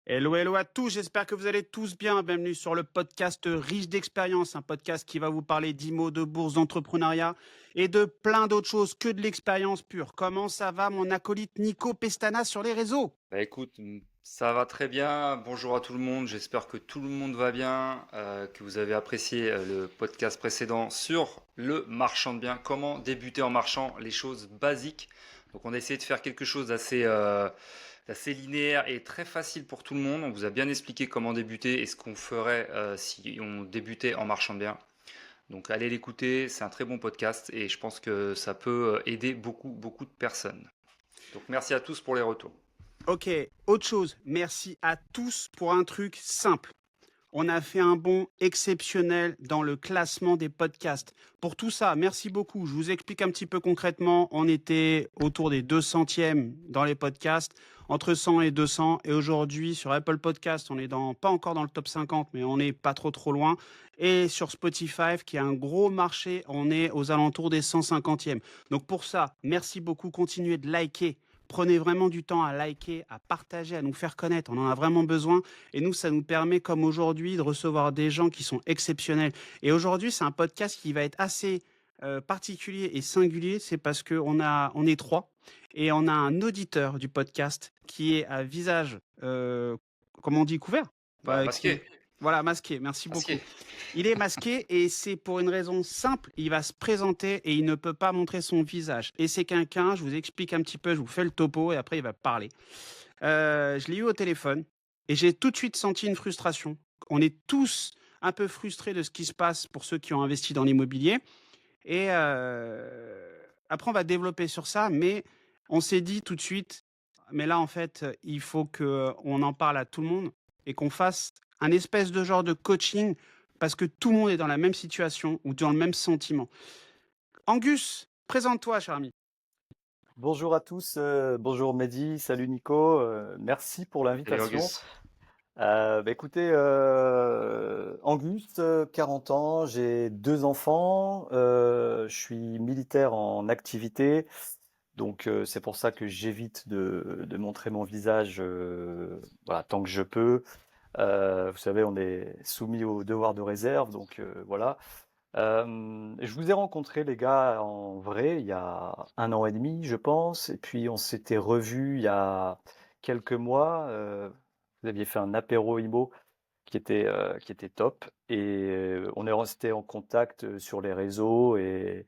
Hello, hello à tous, j'espère que vous allez tous bien. Bienvenue sur le podcast Riche d'expérience, un podcast qui va vous parler d'IMO, de bourse, d'entrepreneuriat et de plein d'autres choses que de l'expérience pure. Comment ça va mon acolyte Nico Pestana sur les réseaux? Bah écoute, ça va très bien. Bonjour à tout le monde. J'espère que tout le monde va bien, que vous avez apprécié le podcast précédent sur le marchand de biens. Comment débuter en marchand, les choses basiques. Donc on a essayé de faire quelque chose d'assez linéaire et très facile pour tout le monde. On vous a bien expliqué comment débuter et ce qu'on ferait si on débutait en marchand de biens. Donc allez l'écouter, c'est un très bon podcast et je pense que ça peut aider beaucoup de personnes. Donc merci à tous pour les retours. Ok, autre chose, merci à tous pour un truc simple. On a fait un bond exceptionnel dans le classement des podcasts. Pour tout ça, merci beaucoup. Je vous explique un petit peu concrètement. On était autour des 200e dans les podcasts, entre 100 et 200. Et aujourd'hui, sur Apple Podcast, on est pas encore dans le top 50, mais on n'est pas trop loin. Et sur Spotify, qui est un gros marché, on est aux alentours des 150e. Donc pour ça, merci beaucoup. Continuez de liker. Prenez vraiment du temps à liker, à partager, à nous faire connaître. On en a vraiment besoin. Et nous, ça nous permet, comme aujourd'hui, de recevoir des gens qui sont exceptionnels. Et aujourd'hui, c'est un podcast qui va être assez particulier et singulier. C'est parce on est trois et on a un auditeur du podcast qui est à visage, comment on dit, couvert. Bah, Qui, masqué. voilà, masqué. Merci Masqué. beaucoup. Il est masqué et c'est pour une raison simple. Il va se présenter et il ne peut pas montrer son visage. Et c'est quelqu'un, je vous explique un petit peu, je vous fais le topo et après il va parler. Je l'ai eu au téléphone et j'ai tout de suite senti une frustration. On est tous un peu frustrés de ce qui se passe pour ceux qui ont investi dans l'immobilier. Et après, on va développer sur ça, mais on s'est dit tout de suite, mais là, en fait, il faut qu'on en parle à tout le monde et qu'on fasse un espèce de genre de coaching parce que tout le monde est dans la même situation ou dans le même sentiment. Angus, présente-toi, cher ami. Bonjour à tous, bonjour Mehdi, salut Nico, merci pour Salut l'invitation. Auguste. Écoutez, Angus, 40 ans, j'ai deux enfants, je suis militaire en activité, donc c'est pour ça que j'évite de montrer mon visage voilà, tant que je peux. Vous savez, on est soumis au devoir de réserve, donc voilà. Je vous ai rencontré les gars en vrai il y a un an et demi, je pense, et puis on s'était revus il y a quelques mois. Vous aviez fait un apéro IMO qui était top, et on est resté en contact sur les réseaux. Et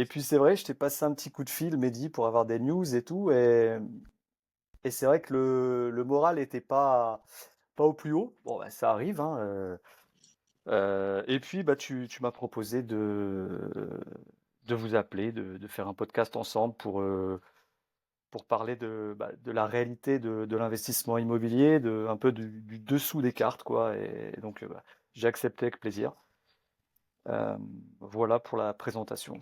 puis c'est vrai, je t'ai passé un petit coup de fil, Mehdi, pour avoir des news et tout, et c'est vrai que le moral était pas au plus haut. Bon, bah, ça arrive, hein. Et puis, bah, tu m'as proposé de vous appeler, de faire un podcast ensemble pour parler de la réalité de l'investissement immobilier, un peu du dessous des cartes, quoi. Et donc, bah, j'ai accepté avec plaisir. Euh, voilà pour la présentation.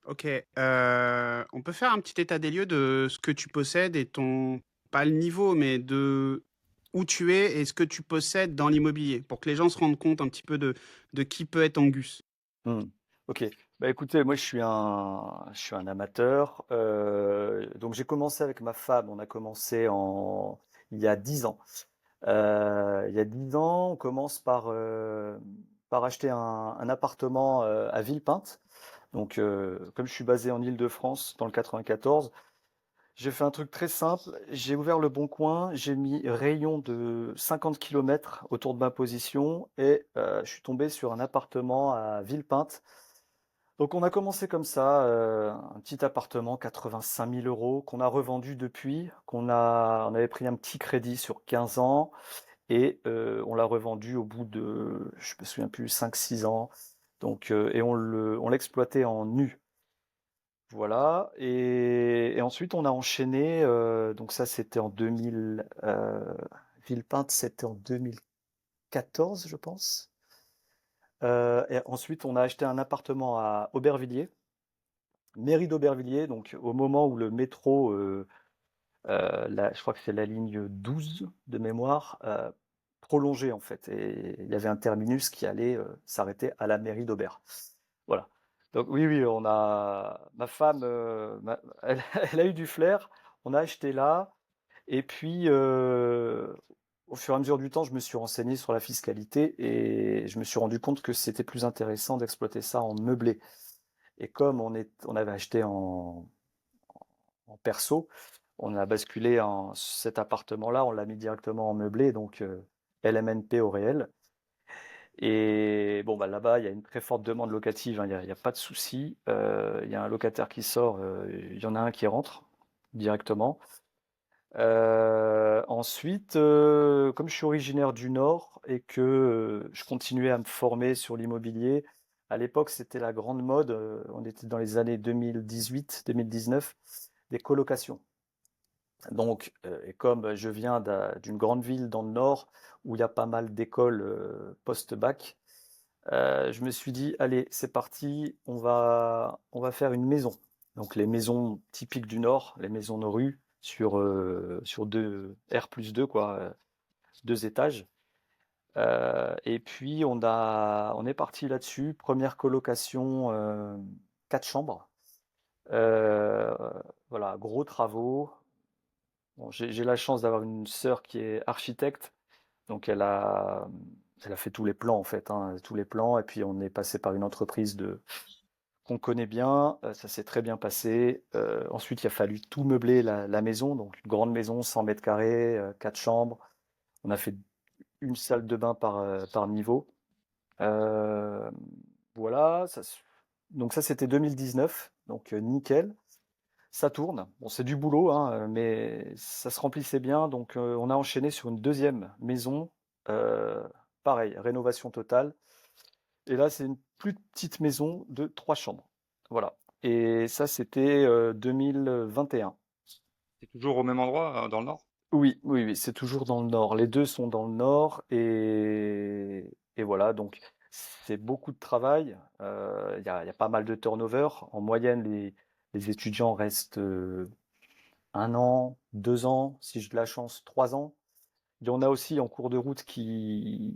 Ok, on peut faire un petit état des lieux de ce que tu possèdes et pas le niveau, mais de où tu es et ce que tu possèdes dans l'immobilier, pour que les gens se rendent compte un petit peu de qui peut être Angus. Hmm. Ok. Bah écoutez, moi je suis un amateur. Donc j'ai commencé avec ma femme. On a commencé il y a 10 ans. Il y a 10 ans, on commence par acheter un appartement à Villepinte. Donc, comme je suis basé en Île-de-France, dans le 94, j'ai fait un truc très simple. J'ai ouvert le Bon Coin, j'ai mis rayon de 50 kilomètres autour de ma position et je suis tombé sur un appartement à Villepinte. Donc, on a commencé comme ça, un petit appartement, 85 000 euros, qu'on a revendu depuis, on avait pris un petit crédit sur 15 ans. Et on l'a revendu au bout de, je me souviens plus, 5 6 ans. Donc, et on l'exploitait en nu. Voilà. Et ensuite, on a enchaîné. Donc ça, c'était en 2000. Villepinte, c'était en 2014, je pense. Et ensuite, on a acheté un appartement à Aubervilliers, mairie d'Aubervilliers. Donc, au moment où le métro, je crois que c'est la ligne 12 de mémoire, prolongée en fait. Et il y avait un terminus qui allait s'arrêter à la mairie d'Aubert. Voilà. Donc oui, oui, ma femme, elle a eu du flair. On a acheté là. Et puis, au fur et à mesure du temps, je me suis renseigné sur la fiscalité et je me suis rendu compte que c'était plus intéressant d'exploiter ça en meublé. Et comme on avait acheté en perso, on a basculé en cet appartement-là, on l'a mis directement en meublé, donc LMNP au réel. Et bon, bah, là-bas, il y a une très forte demande locative, hein, il y a pas de souci. Il y a un locataire qui sort, il y en a un qui rentre directement. Ensuite, comme je suis originaire du Nord et que je continuais à me former sur l'immobilier, à l'époque, c'était la grande mode, on était dans les années 2018-2019, des colocations. Donc, et comme je viens d'une grande ville dans le Nord où il y a pas mal d'écoles post-bac, je me suis dit, allez, c'est parti, on va faire une maison. Donc les maisons typiques du Nord, les maisons de rue sur deux R+2 quoi, 2 étages. Et puis on est parti là-dessus. Première colocation, 4 chambres. Euh, voilà, gros travaux. Bon, j'ai la chance d'avoir une sœur qui est architecte, donc elle a fait tous les plans en fait, hein, tous les plans. Et puis on est passé par une entreprise qu'on connaît bien, ça s'est très bien passé. Ensuite, il a fallu tout meubler la maison, donc une grande maison, 100 mètres carrés, 4 chambres. On a fait une salle de bain par niveau. Euh, voilà, donc ça c'était 2019, donc nickel. Ça tourne. Bon, c'est du boulot, hein, mais ça se remplissait bien. Donc, on a enchaîné sur une deuxième maison. Euh, Pareil, rénovation totale. Et là, c'est une plus petite maison de 3 chambres. Voilà. Et ça, c'était 2021. C'est toujours au même endroit, dans le nord? Oui, oui, oui, c'est toujours dans le nord. Les deux sont dans le nord. Et voilà, donc c'est beaucoup de travail. Il y a pas mal de turnover. En moyenne, les étudiants restent 1 an, 2 ans, si j'ai de la chance, 3 ans. Il y en a aussi en cours de route qui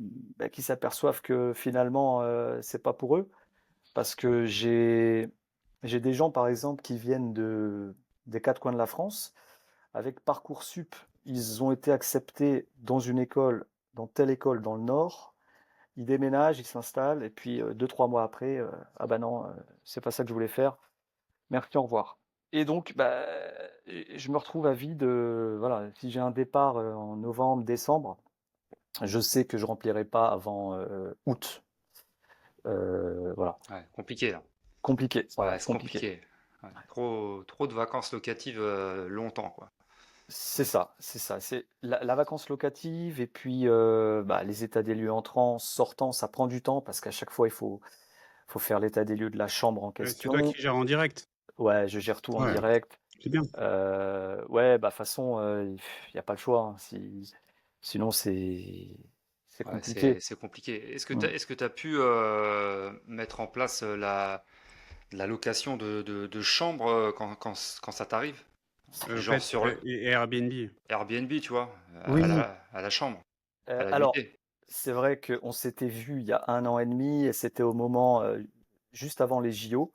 s'aperçoivent que finalement, c'est pas pour eux. Parce que j'ai des gens, par exemple, qui viennent des 4 coins de la France. Avec Parcoursup, ils ont été acceptés dans une école, dans telle école dans le Nord. Ils déménagent, ils s'installent, et puis 2, 3 mois après, ah bah non, c'est pas ça que je voulais faire. Merci, au revoir. Et donc, bah, je me retrouve à vide. Voilà, si j'ai un départ en novembre, décembre, je sais que je remplirai pas avant août. Voilà, Ouais, compliqué là. compliqué. Ouais, Ouais, c'est compliqué. compliqué. Ouais, trop de vacances locatives longtemps, quoi. C'est ça, c'est ça. C'est la vacance locative et puis bah, les états des lieux entrants, sortants, ça prend du temps parce qu'à chaque fois, il faut faire l'état des lieux de la chambre en C'est toi question. qui gères en direct. Ouais, je gère tout en Ouais, direct. c'est bien. Ouais, bah, de toute façon, il n'y a pas le choix, hein. Sinon, c'est Ouais, compliqué. c'est compliqué. Mm. Est-ce que tu as pu mettre en place la location de chambres quand ça t'arrive? En Genre fait, sur et Airbnb. Airbnb, tu vois, Oui, à la chambre, à la alors, nuitée. c'est vrai qu'on s'était vu il y a 1 an et demi et c'était au moment juste avant les JO.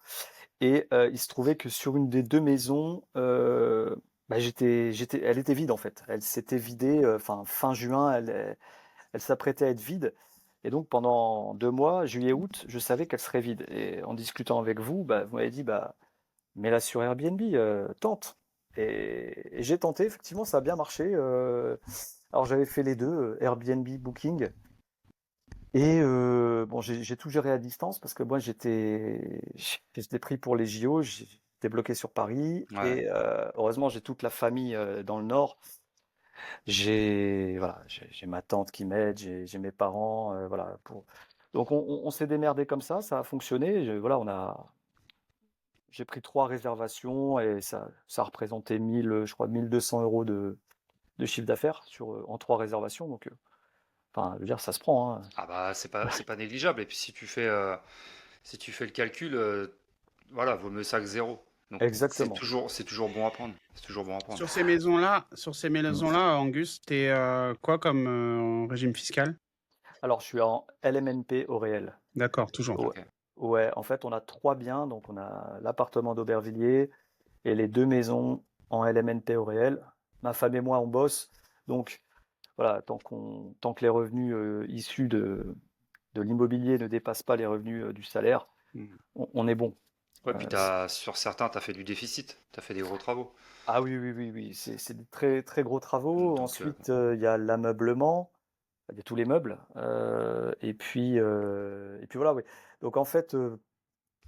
Et il se trouvait que sur une des 2 maisons, bah, elle était vide en fait. Elle s'était vidée, enfin fin juin, elle s'apprêtait à être vide. Et donc pendant 2 mois, juillet, août, je savais qu'elle serait vide. Et en discutant avec vous, bah, vous m'avez dit, bah, mets-la sur Airbnb, tente. Et j'ai tenté, effectivement, ça a bien marché. Alors j'avais fait les deux, Airbnb, Booking. Et bon, j'ai tout géré à distance parce que moi j'étais pris pour les JO, j'étais bloqué sur Paris Ouais. et heureusement j'ai toute la famille dans le Nord. J'ai ma tante qui m'aide, j'ai mes parents, voilà. Donc on s'est démerdé comme ça a fonctionné. Voilà, j'ai pris 3 réservations et ça a représenté 1000, je crois 1 200 € de chiffre d'affaires en 3 réservations. Donc, enfin, je veux dire, ça se prend, hein. Ah bah c'est pas négligeable. Et puis si tu fais le calcul, voilà, vaut mieux ça que zéro. Donc Exactement. c'est toujours bon à prendre. C'est toujours bon à prendre. Sur ces Mm. maisons-là, Angus, t'es quoi comme régime fiscal? Alors, je suis en LMNP au réel. D'accord, toujours. Ouais. Ok. Ouais, en fait, on a 3 biens. Donc, on a l'appartement d'Aubervilliers et les 2 maisons en LMNP au réel. Ma femme et moi, on bosse. Donc, voilà, tant que les revenus issus de l'immobilier ne dépassent pas les revenus du salaire, Mmh. on est bon. Ouais, puis sur certains, tu as fait du déficit, tu as fait des gros travaux. Ah oui, oui, oui, oui, c'est des très, très gros travaux. Donc, Ensuite, il y a l'ameublement, il y a tous les meubles, et puis voilà, oui. Donc en fait,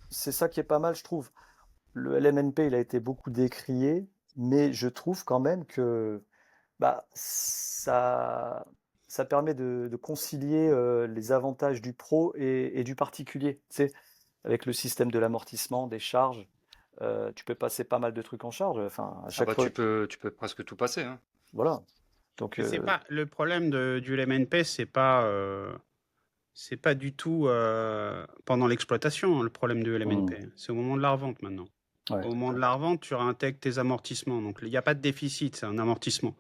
c'est ça qui est pas mal, je trouve. Le LMNP, il a été beaucoup décrié, mais je trouve quand même que bah, ça permet de concilier les avantages du pro et du particulier. Tu sais, avec le système de l'amortissement, des charges, tu peux passer pas mal de trucs en charge. Enfin, à ah chaque bah, fois, tu peux presque tout passer, hein. voilà. Donc, Mais c'est pas le problème du LMNP, c'est pas du tout pendant l'exploitation, hein, le problème du LMNP. C'est au moment de la revente maintenant. ouais. Au moment de la revente, tu réintègres tes amortissements. Donc, il n'y a pas de déficit, c'est un amortissement.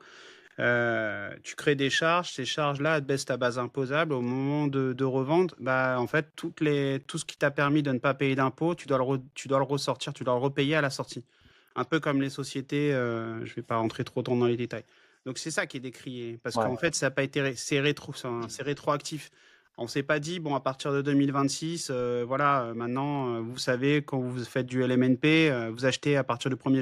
Tu crées des charges, ces charges-là, elles te baissent ta base imposable. Au moment de revente, bah, en fait, tout ce qui t'a permis de ne pas payer d'impôts, tu dois le ressortir, tu dois le repayer à la sortie. Un peu comme les sociétés, je ne vais pas rentrer trop dans les détails. Donc, c'est ça qui est décrié. Parce Ouais. qu'en fait, ça n'a pas été, c'est rétroactif. On ne s'est pas dit, bon, à partir de 2026, voilà, maintenant, vous savez, quand vous faites du LMNP, vous achetez à partir du 1er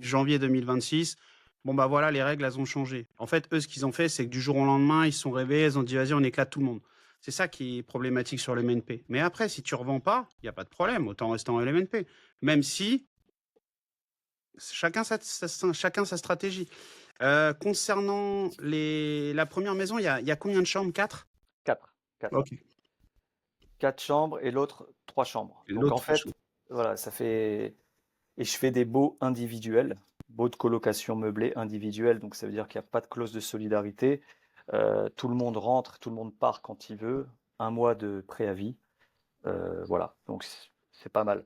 janvier 2026. Bon, bah voilà, les règles, elles ont changé. En fait, eux, ce qu'ils ont fait, c'est que du jour au lendemain, ils se sont réveillés, ils ont dit, vas-y, on éclate tout le monde. C'est ça qui est problématique sur le MNP. Mais après, si tu revends pas, il n'y a pas de problème, autant rester en LMNP. Même si chacun sa stratégie. Concernant la première maison, il y a combien de chambres? 4? 4. 4. Ok. 4 chambres et l'autre 3 chambres. Et Donc en l'autre, fait, voilà, ça fait. Et je fais des baux individuels, baux de colocation meublés individuels. Donc ça veut dire qu'il n'y a pas de clause de solidarité. Tout le monde rentre, tout le monde part quand il veut. Un mois de préavis. Voilà. Donc c'est pas mal.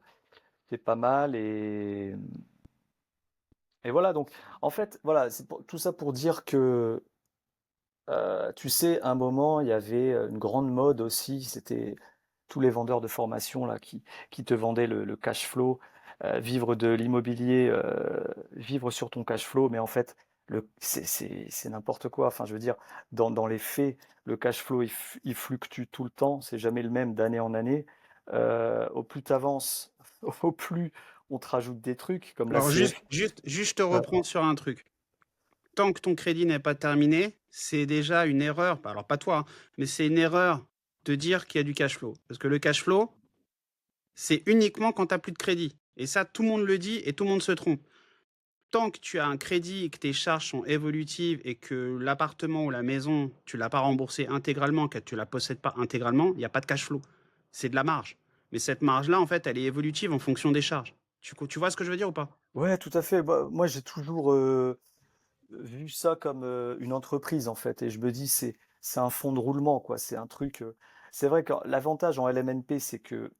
C'est pas mal et voilà. Donc en fait, voilà, tout ça pour dire que tu sais, à un moment, il y avait une grande mode aussi. C'était tous les vendeurs de formation là qui te vendaient le cash flow, vivre de l'immobilier, vivre sur ton cash flow, mais en fait, c'est n'importe quoi. Enfin, je veux dire, dans les faits, le cash flow, il fluctue tout le temps, c'est jamais le même d'année en année. Au plus tu avances, au plus on te rajoute des trucs comme la Alors, CF. juste, je te reprends sur un truc. Tant que ton crédit n'est pas terminé, c'est déjà une erreur. Alors, pas toi, hein, mais c'est une erreur de dire qu'il y a du cash flow. Parce que le cash flow, c'est uniquement quand tu n'as plus de crédit. Et ça, tout le monde le dit et tout le monde se trompe. Tant que tu as un crédit et que tes charges sont évolutives et que l'appartement ou la maison, tu ne l'as pas remboursé intégralement, que tu ne la possèdes pas intégralement, il n'y a pas de cash flow. C'est de la marge. Mais cette marge-là, en fait, elle est évolutive en fonction des charges. Tu vois ce que je veux dire ou pas? Ouais, tout à fait. Bah, moi, j'ai toujours vu ça comme une entreprise en fait, et je me dis c'est un fonds de roulement quoi. C'est un truc. C'est vrai que l'avantage en LMNP, c'est que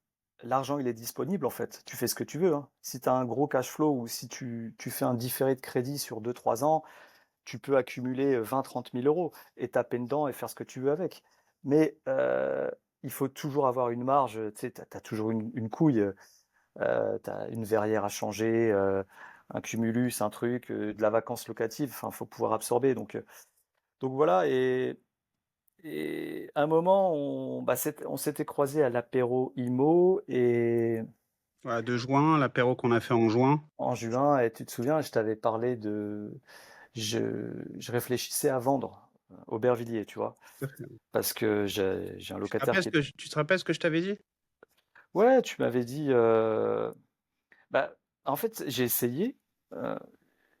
l'argent il est disponible en fait. Tu fais ce que tu veux, hein. Si tu as un gros cash flow ou si tu fais un différé de crédit sur 2 3 ans, tu peux accumuler 20 30 000 € et taper dedans et faire ce que tu veux avec. Mais il faut toujours avoir une marge. Tu sais, t'as toujours une couille. Tu as une verrière à changer, un cumulus, un truc, de la vacance locative, enfin, faut pouvoir absorber. Donc voilà, et à un moment, on s'était croisé à l'apéro IMO et Voilà, de juin, l'apéro qu'on a fait en juin. en juin, et tu te souviens, je t'avais parlé je réfléchissais à vendre Aubervilliers, tu vois, parce que j'ai un locataire qui est. Tu te rappelles ce que je t'avais dit? Ouais, tu m'avais dit, bah, en fait, euh,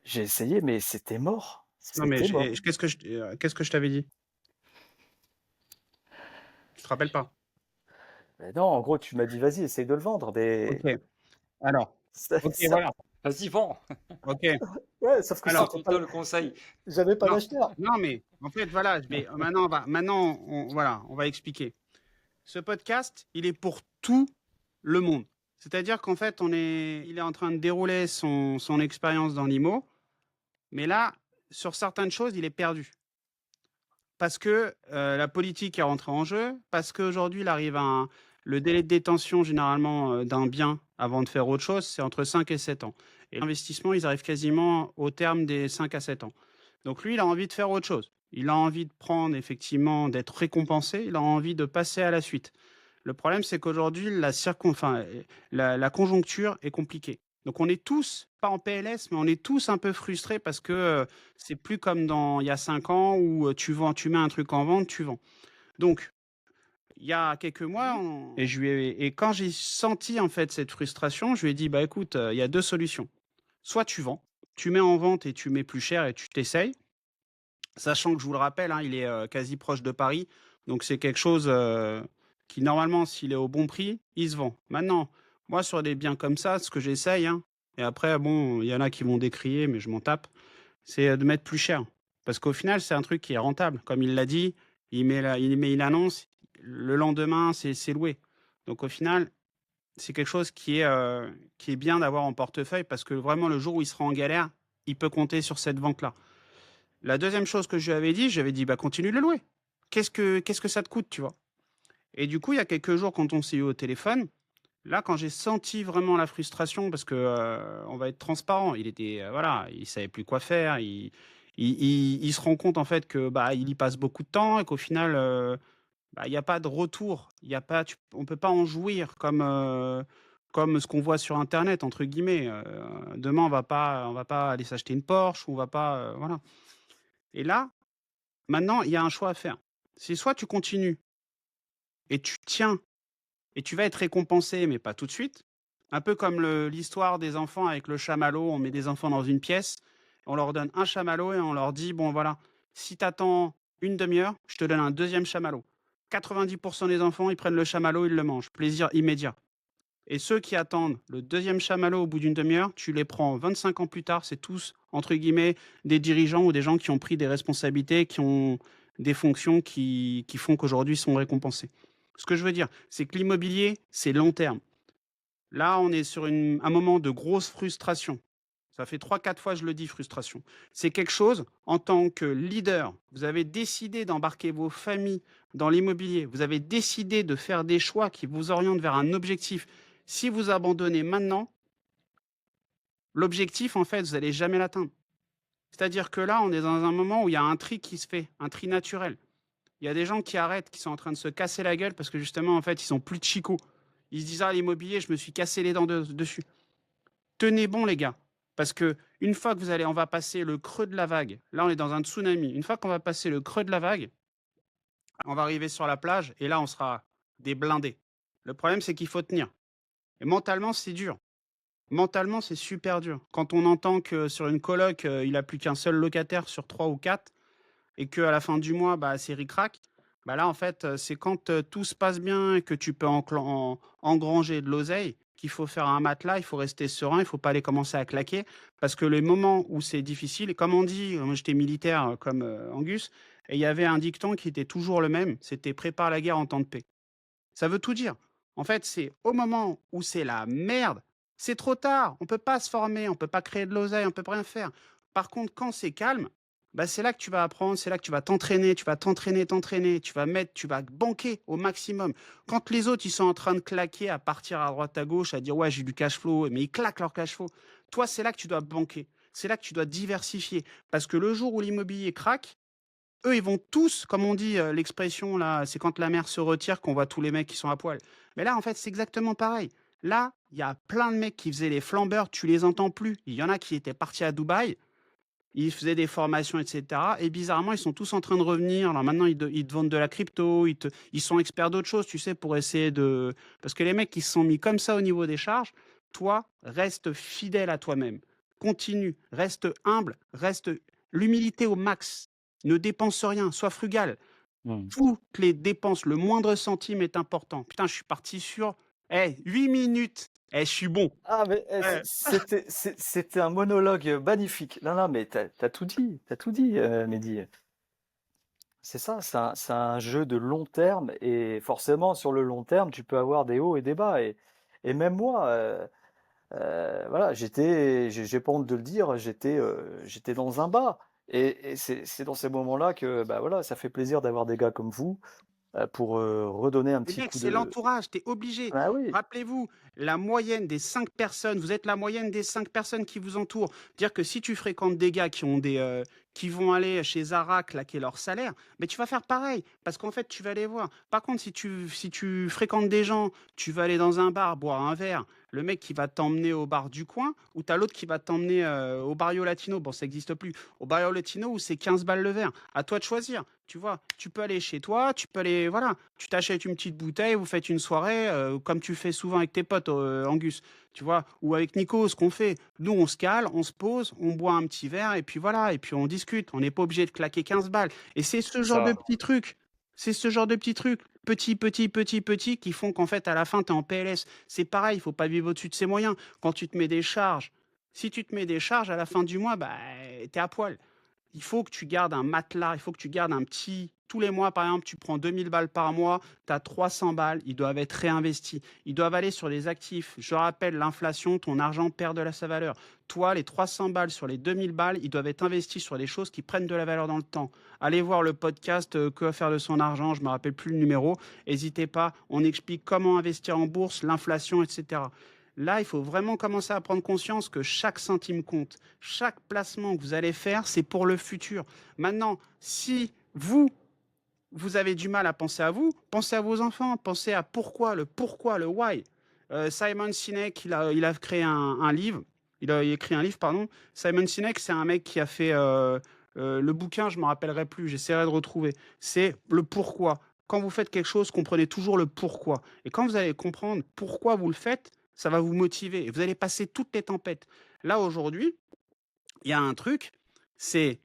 j'ai essayé, mais c'était mort. Non, mais C'était mort. qu'est-ce que je t'avais dit? Tu te rappelles pas? Mais non, en gros, tu m'as dit, vas-y, essaye de le vendre. Ok. Mais Alors, ça, ok, voilà. Vas-y, vends. Ok. ouais, sauf que Alors, c'était On te pas, donne le conseil. j'avais pas non, d'acheteur. non, mais en fait, voilà, voilà, on va expliquer. Ce podcast, il est pour tout le monde. C'est-à-dire qu'en fait, il est en train de dérouler son expérience dans l'IMO, mais là, sur certaines choses, il est perdu. Parce que la politique est rentrée en jeu, parce qu'aujourd'hui, le délai de détention, généralement, d'un bien avant de faire autre chose, c'est entre 5 et 7 ans. Et l'investissement, ils arrivent quasiment au terme des 5 à 7 ans. Donc lui, il a envie de faire autre chose. Il a envie de prendre effectivement, d'être récompensé, il a envie de passer à la suite. Le problème, c'est qu'aujourd'hui, la conjoncture est compliquée. Donc on est tous, pas en PLS, mais on est tous un peu frustrés parce que, c'est plus comme dans il y a 5 ans où, tu mets un truc en vente, tu vends. Donc il y a quelques mois, et quand j'ai senti en fait cette frustration, je lui ai dit: «Bah écoute, il y a 2 solutions. Soit tu vends, tu mets en vente et tu mets plus cher et tu t'essayes». Sachant que je vous le rappelle, hein, il est, quasi proche de Paris, donc c'est quelque chose, qui normalement s'il est au bon prix, il se vend. Maintenant, moi sur des biens comme ça, ce que j'essaye, hein, et après bon, il y en a qui vont décrier, mais je m'en tape, c'est, de mettre plus cher. Parce qu'au final, c'est un truc qui est rentable. Comme il l'a dit, il annonce, le lendemain, c'est loué. Donc au final, c'est quelque chose qui est bien d'avoir en portefeuille parce que vraiment le jour où il sera en galère, il peut compter sur cette vente-là. La deuxième chose que je lui avais dit, j'avais dit: «Bah, continue de le louer. Qu'est-ce que ça te coûte?» tu vois? Et du coup, il y a quelques jours, quand on s'est eu au téléphone, là, quand j'ai senti vraiment la frustration parce que, on va être transparent, il était, voilà, il savait plus quoi faire. Il se rend compte, en fait, que, bah, il y passe beaucoup de temps et qu'au final, bah, il y a pas de retour. Il y a pas tu On peut pas en jouir comme ce qu'on voit sur internet, entre guillemets. Demain, on va pas aller s'acheter une Porsche, ou on va pas, voilà. Et là, maintenant, il y a un choix à faire. C'est soit tu continues et tu tiens et tu vas être récompensé, mais pas tout de suite. Un peu comme l'histoire des enfants avec le chamallow. On met des enfants dans une pièce, on leur donne un chamallow et on leur dit: «Bon, voilà, si tu attends une demi-heure, je te donne un deuxième chamallow». 90% des enfants, ils prennent le chamallow, ils le mangent. Plaisir immédiat. Et ceux qui attendent le deuxième chamallow au bout d'une demi-heure, tu les prends 25 ans plus tard, c'est tous, entre guillemets, des dirigeants ou des gens qui ont pris des responsabilités, qui ont des fonctions qui font qu'aujourd'hui ils sont récompensés. Ce que je veux dire, c'est que l'immobilier, c'est long terme. Là, on est sur un moment de grosse frustration. Ça fait 3, 4 fois que je le dis, frustration. C'est quelque chose, en tant que leader, vous avez décidé d'embarquer vos familles dans l'immobilier. Vous avez décidé de faire des choix qui vous orientent vers un objectif. Si vous abandonnez maintenant, l'objectif, en fait, vous allez jamais l'atteindre. C'est-à-dire que là, on est dans un moment où il y a un tri qui se fait, un tri naturel. Il y a des gens qui arrêtent, qui sont en train de se casser la gueule parce que justement, en fait, ils sont plus de chicots. Ils se disent: «Ah, l'immobilier, je me suis cassé les dents dessus». Tenez bon, les gars, parce que une fois que on va passer le creux de la vague. Là, on est dans un tsunami. Une fois qu'on va passer le creux de la vague, on va arriver sur la plage et là, on sera des blindés. Le problème, c'est qu'il faut tenir. Et mentalement, c'est dur. Mentalement, c'est super dur. Quand on entend que sur une coloc, il a plus qu'un seul locataire sur 3 ou 4 et qu'à la fin du mois, bah, c'est ric-rac, bah, là, en fait, c'est quand, tout se passe bien et que tu peux engranger de l'oseille qu'il faut faire un matelas, il faut rester serein, il faut pas aller commencer à claquer. Parce que les moments où c'est difficile, et comme on dit, moi j'étais militaire, comme, Angus, et il y avait un dicton qui était toujours le même, c'était: «Prépare la guerre en temps de paix». Ça veut tout dire. En fait, c'est au moment où c'est la merde, c'est trop tard. On peut pas se former, on peut pas créer de l'oseille, on peut rien faire. Par contre, quand c'est calme, bah, c'est là que tu vas apprendre, c'est là que tu vas t'entraîner, t'entraîner, tu vas banquer au maximum. Quand les autres, ils sont en train de claquer, à partir à droite, à gauche, à dire: «Ouais, j'ai du cash flow», mais ils claquent leur cash flow. Toi, c'est là que tu dois banquer. C'est là que tu dois diversifier. Parce que le jour où l'immobilier craque, eux, ils vont tous, comme on dit, l'expression là, c'est quand la mer se retire qu'on voit tous les mecs qui sont à poil. Mais là, en fait, c'est exactement pareil. Là, il y a plein de mecs qui faisaient les flambeurs, tu les entends plus. Il y en a qui étaient partis à Dubaï, ils faisaient des formations, et cetera, et bizarrement, ils sont tous en train de revenir. Alors maintenant, ils te vendent de la crypto, ils sont experts d'autres choses, tu sais, pour essayer de parce que les mecs qui se sont mis comme ça au niveau des charges, toi, reste fidèle à toi-même. Continue, reste humble, reste l'humilité au max. Ne dépense rien, sois frugal. Mmh. Toutes les dépenses, le moindre centime est important. Putain, je suis parti sur, 8 minutes. Je suis bon. Ah mais, Ouais. c'était un monologue, magnifique. Non, non, mais t'as tout dit, t'as tout dit, Mehdi. C'est ça, c'est un jeu de long terme et forcément sur le long terme, tu peux avoir des hauts et des bas et même moi, voilà, j'ai pas honte de le dire, j'étais dans un bas et c'est dans ces moments-là que, bah, voilà, ça fait plaisir d'avoir des gars comme vous, pour, redonner un Les petit mecs, coup c'est de l'entourage, tu es obligé. ah oui. Rappelez-vous, la moyenne des 5 personnes, vous êtes la moyenne des 5 personnes qui vous entourent. Dire que si tu fréquentes des gars qui vont aller chez Zara claquer leur salaire, mais tu vas faire pareil parce qu'en fait, tu vas les voir. Par contre, si tu fréquentes des gens, tu vas aller dans un bar boire un verre, le mec qui va t'emmener au bar du coin ou tu as l'autre qui va t'emmener au Barrio Latino. Bon, ça n'existe plus. Au Barrio Latino où c'est 15 balles le verre. À toi de choisir. Tu vois, tu peux aller chez toi, tu peux aller, voilà, tu t'achètes une petite bouteille, vous faites une soirée, comme tu fais souvent avec tes potes, Angus, tu vois, ou avec Nico, ce qu'on fait. Nous, on se cale, on se pose, on boit un petit verre, et puis voilà, et puis on discute. On n'est pas obligé de claquer 15 balles. Et c'est ce genre de Ça, petits trucs. C'est ce genre de petits trucs, petits, qui font qu'en fait, à la fin, tu es en PLS. C'est pareil, il faut pas vivre au-dessus de ses moyens. Quand tu te mets des charges, si tu te mets des charges, à la fin du mois, bah, tu es à poil. Il faut que tu gardes un matelas, il faut que tu gardes un petit. Tous les mois, par exemple, tu prends 2000 balles par mois, tu as 300 balles, ils doivent être réinvestis. Ils doivent aller sur les actifs. Je rappelle, l'inflation, ton argent perd de sa valeur. Toi, les 300 balles sur les 2000 balles, ils doivent être investis sur des choses qui prennent de la valeur dans le temps. Allez voir le podcast Que faire de son argent, je ne me rappelle plus le numéro. N'hésitez pas, on explique comment investir en bourse, l'inflation, etc. Là, il faut vraiment commencer à prendre conscience que chaque centime compte. Chaque placement que vous allez faire, c'est pour le futur. Maintenant, si vous avez du mal à penser à vous, pensez à vos enfants, pensez à pourquoi, le why. Simon Sinek, il a créé un livre, il a écrit un livre, pardon. Simon Sinek, c'est un mec qui a fait le bouquin, je ne me rappellerai plus, j'essaierai de retrouver. C'est le pourquoi. Quand vous faites quelque chose, comprenez toujours le pourquoi. Et quand vous allez comprendre pourquoi vous le faites, ça va vous motiver et vous allez passer toutes les tempêtes. Là, aujourd'hui, il y a un truc, c'est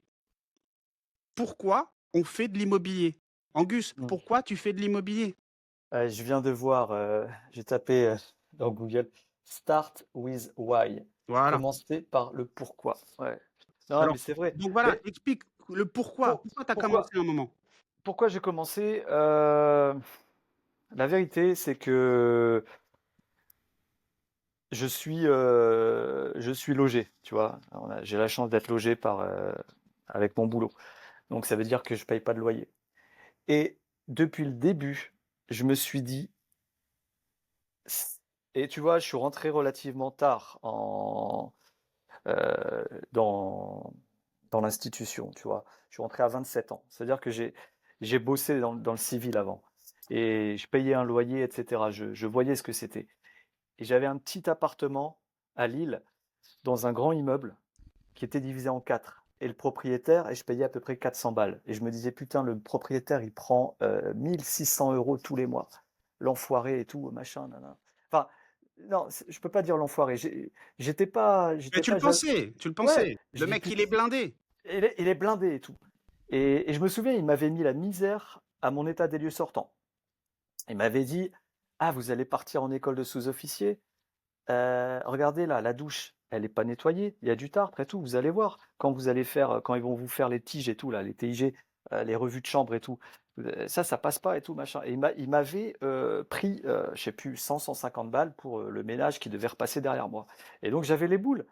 pourquoi on fait de l'immobilier. Angus, Mm. pourquoi tu fais de l'immobilier? Je viens de voir, j'ai tapé dans Google Start with Why. Voilà. Commencer par le pourquoi. Ouais. Non, Alors, mais c'est vrai. donc voilà, Mais explique le pourquoi. Pourquoi tu as pourquoi, commencé un moment? pourquoi j'ai commencé? La vérité, c'est que je suis logé, tu vois. J'ai la chance d'être logé avec mon boulot. Donc ça veut dire que je paye pas de loyer. Et depuis le début, je me suis dit, et tu vois, je suis rentré relativement tard euh, dans, dans l'institution, tu vois. Je suis rentré à 27 ans. C'est-à-dire que j'ai bossé dans le civil avant. Et je payais un loyer, etc. Je voyais ce que c'était. Et j'avais un petit appartement à Lille, dans un grand immeuble, qui était divisé en 4. Et le propriétaire, et je payais à peu près 400 balles. Et je me disais, putain, le propriétaire, il prend 1600 euros tous les mois. L'enfoiré et tout, machin, nanana. Enfin, non, je peux pas dire l'enfoiré. Mais J'étais tu pas le pensais, tu le Ouais, pensais. je Le dis, mec, putain, il est blindé. il est blindé et tout. Et je me souviens, il m'avait mis la misère à mon état des lieux sortant. Il m'avait dit, ah, vous allez partir en école de sous-officier. Regardez là, la douche, elle est pas nettoyée, il y a du tartre et tout, vous allez voir. Quand ils vont vous faire les tiges et tout, là, les TIG, les revues de chambre et tout, ça passe pas et tout, machin. Et il m'avait pris, je sais plus, 150 balles pour le ménage qui devait repasser derrière moi. Et donc j'avais les boules.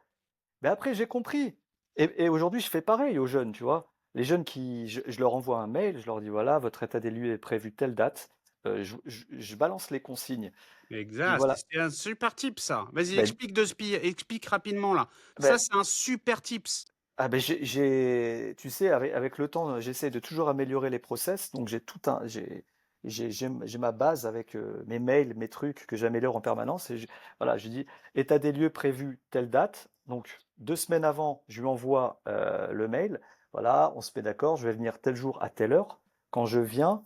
Mais après, j'ai compris. Et aujourd'hui, je fais pareil aux jeunes, tu vois. Les jeunes je leur envoie un mail, je leur dis voilà, votre état des lieux est prévu telle date. Je balance les consignes. Je dis Exact, voilà. c'est un super tip, ça. Vas-y, Ben, explique rapidement, là. Ça, ben, c'est un super tips. Ah ben tu sais, avec le temps, j'essaie de toujours améliorer les process. Donc j'ai ma base avec mes mails, mes trucs que j'améliore en permanence. Voilà, je dis état des lieux prévu telle date. Donc 2 semaines avant, je lui envoie le mail. Voilà, on se met d'accord. Je vais venir tel jour à telle heure. Quand je viens,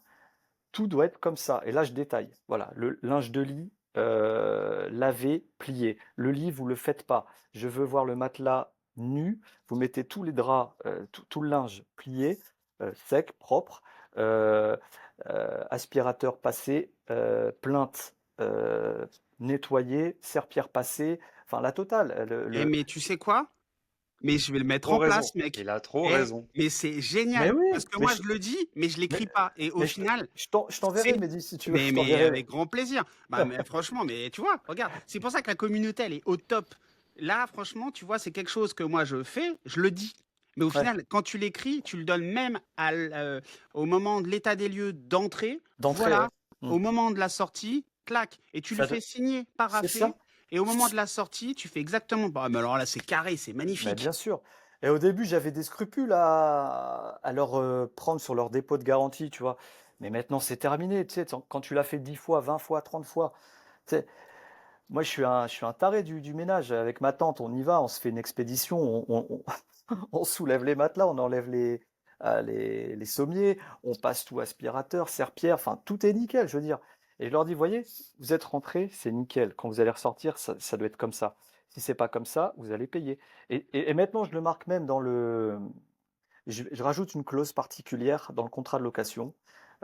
tout doit être comme ça. Et là, je détaille. Voilà, le linge de lit, lavé, plié. Le lit, vous le faites pas. Je veux voir le matelas nu. Vous mettez tous les draps, tout le linge plié, sec, propre. Euh, Aspirateur passé, plainte nettoyée, serpillère passée. Enfin, la totale. Mais tu sais quoi? Mais je vais le mettre trop en raison. place, mec. Il a trop Eh, raison. mais c'est Mais génial. oui, Parce que moi, je le dis, mais je mais, l'écris pas. Et au mais final, je t'enverrai, c'est. Mehdi, si tu veux, je Mais t'enverrai. avec grand plaisir. Bah, mais franchement, mais tu vois, regarde. C'est pour ça que la communauté, elle est au top. Là, franchement, tu vois, c'est quelque chose que moi, je fais, je le dis. Mais au Ouais, final, quand tu l'écris, tu le donnes même au moment de l'état des lieux d'entrée. d'entrée, Voilà. ouais. Mm. Au moment de la sortie, clac. Et tu le Ça, fais signer, C'est paraffer. ça. Et au moment de la sortie, tu fais exactement, bah, mais alors là, c'est carré, c'est Mais bien magnifique. sûr. Et au début, j'avais des scrupules à leur prendre sur leur dépôt de garantie, tu vois. Mais maintenant, c'est terminé. Tu sais, quand tu l'as fait 10 fois, 20 fois, 30 fois, tu sais, moi, je suis un taré du ménage. Avec ma tante, on y va, on se fait une expédition, on soulève les matelas, on enlève les sommiers, on passe tout aspirateur, serpillère, enfin, tout est nickel, je veux dire. Et je leur dis, voyez, vous êtes rentrés, c'est nickel. Quand vous allez ressortir, ça doit être comme ça. Si c'est pas comme ça, vous allez payer. Et maintenant, je le marque même dans le. Je rajoute une clause particulière dans le contrat de location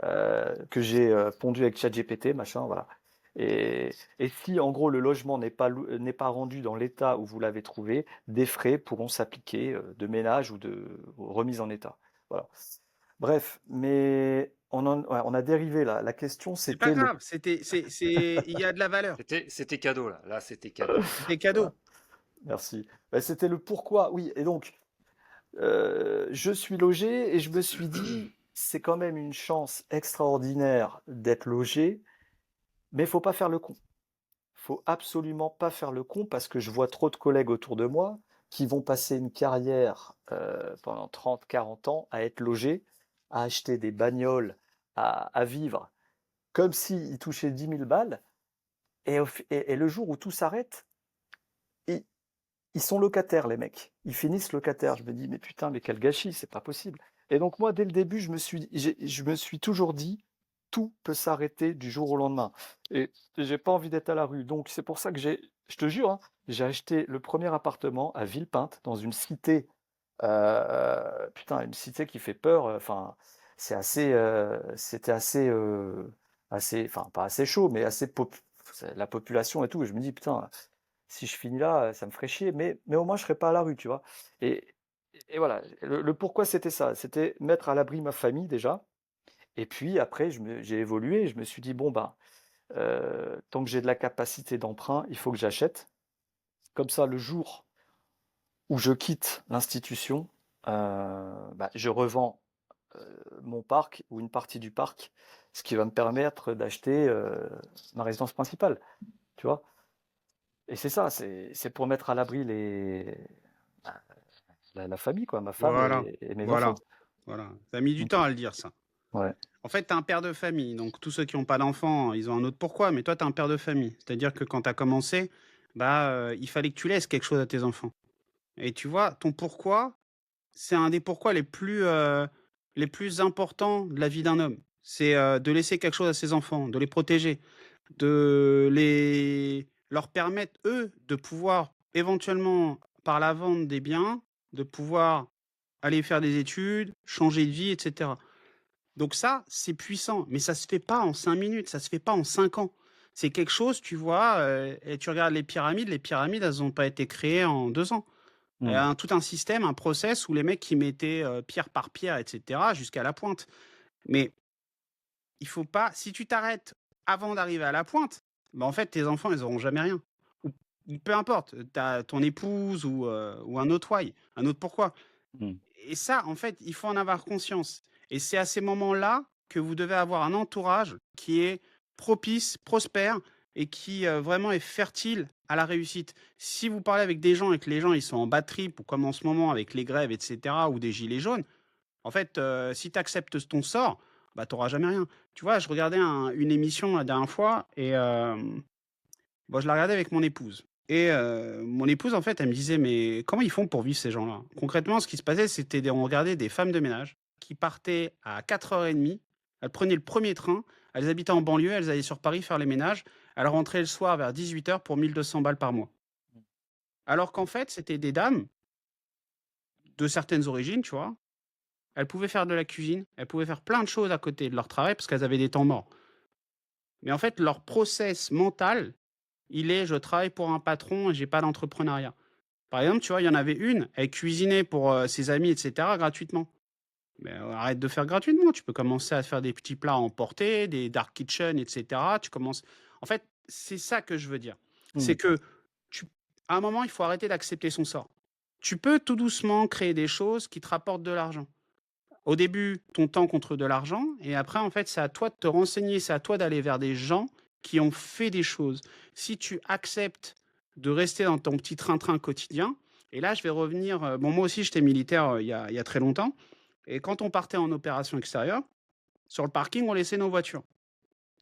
que j'ai pondu avec ChatGPT, machin, voilà. Et, et si en gros le logement n'est pas rendu dans l'état où vous l'avez trouvé, des frais pourront s'appliquer de ménage ou de remise en état. Voilà. Bref, mais ouais, on a dérivé là. La question C'est pas c'était le. grave, il y a de la valeur. C'était cadeau, là. Là, c'était cadeau. C'était Voilà, cadeau. merci. Ben, c'était le pourquoi. Oui, et donc je suis logé et je me suis dit, c'est quand même une chance extraordinaire d'être logé, mais il faut pas faire le con. Faut absolument pas faire le con parce que je vois trop de collègues autour de moi qui vont passer une carrière pendant 30, 40 ans à être logés, à acheter des bagnoles, à vivre comme s'ils touchaient 10 000 balles. Et le jour où tout s'arrête, ils, ils sont locataires, les mecs. Ils finissent locataires. Je me dis, mais putain, mais quel gâchis, c'est pas possible. Et donc, moi, dès le début, je me suis toujours dit, tout peut s'arrêter du jour au lendemain. Et j'ai pas envie d'être à la rue. Donc, c'est pour ça que je te jure, hein, j'ai acheté le premier appartement à Villepinte, dans une cité, putain, une cité qui fait peur. Enfin, c'était enfin, pas assez chaud, mais la population et tout. Et je me dis, putain, si je finis là, ça me ferait chier, mais au moins je serais pas à la rue, tu vois. Et, et voilà, le pourquoi c'était ça, c'était mettre à l'abri ma famille déjà. Et puis après, j'ai évolué, je me suis dit, bon, ben, tant que j'ai de la capacité d'emprunt, il faut que j'achète. Comme ça, le jour où je quitte l'institution, bah, je revends mon parc ou une partie du parc, ce qui va me permettre d'acheter ma résidence principale, tu vois. Et c'est ça, c'est pour mettre à l'abri la famille, quoi, ma femme Voilà, et mes voilà, enfants. voilà. Ça a mis du Mm. temps à le dire, ça. Ouais. En fait, tu es un père de famille, donc tous ceux qui n'ont pas d'enfants, ils ont un autre pourquoi, mais toi, tu es un père de famille. C'est-à-dire que quand tu as commencé, bah, il fallait que tu laisses quelque chose à tes enfants. Et tu vois, ton pourquoi, c'est un des pourquoi les plus importants de la vie d'un homme. C'est de laisser quelque chose à ses enfants, de les protéger, leur permettre, eux, de pouvoir éventuellement, par la vente des biens, de pouvoir aller faire des études, changer de vie, etc. Donc ça, c'est puissant, mais ça se fait pas en 5 minutes, ça se fait pas en 5 ans. C'est quelque chose, tu vois, et tu regardes les pyramides, elles ont pas été créées en 2 ans. Il y Mm. a tout un système, un process où les mecs qui mettaient pierre par pierre, etc., jusqu'à la pointe. Mais il faut pas, si tu t'arrêtes avant d'arriver à la pointe, bah en fait, tes enfants, ils auront jamais rien. Ou peu importe, tu as ton épouse ou un autre why, un autre pourquoi. Mm. Et ça, en fait, il faut en avoir conscience. Et c'est à ces moments-là que vous devez avoir un entourage qui est propice, prospère et qui vraiment est fertile à la réussite. Si vous parlez avec des gens et que les gens ils sont en bad trip ou comme en ce moment avec les grèves, etc., ou des gilets jaunes, en fait, si tu acceptes ton sort, bah, tu n'auras jamais rien. Tu vois, je regardais une émission la dernière fois et bon, je la regardais avec mon épouse. Et mon épouse, en fait, elle me disait, mais comment ils font pour vivre ces gens-là? Concrètement, ce qui se passait, c'était on regardait des femmes de ménage qui partaient à 4h30. Elles prenaient le premier train. Elles habitaient en banlieue. Elles allaient sur Paris faire les ménages. Elles rentraient le soir vers 18h pour 1200 balles par mois. Alors qu'en fait, c'était des dames de certaines origines, tu vois. Elles pouvaient faire de la cuisine. Elles pouvaient faire plein de choses à côté de leur travail parce qu'elles avaient des temps morts. Mais en fait, leur process mental, il est je travaille pour un patron et j'ai pas d'entrepreneuriat. Par exemple, tu vois, il y en avait une, elle cuisinait pour ses amis, etc., gratuitement. Mais arrête de faire gratuitement. Tu peux commencer à faire des petits plats à emporter, des dark kitchen, etc. Tu commences. En fait, c'est ça que je veux dire. C'est Mm. que tu... à un moment, il faut arrêter d'accepter son sort. Tu peux tout doucement créer des choses qui te rapportent de l'argent. Au début, ton temps contre de l'argent, et après, en fait, c'est à toi de te renseigner, c'est à toi d'aller vers des gens qui ont fait des choses. Si tu acceptes de rester dans ton petit train-train quotidien. Et là, je vais revenir. Bon, moi aussi, j'étais militaire il y a très longtemps. Et quand on partait en opération extérieure, sur le parking, on laissait nos voitures.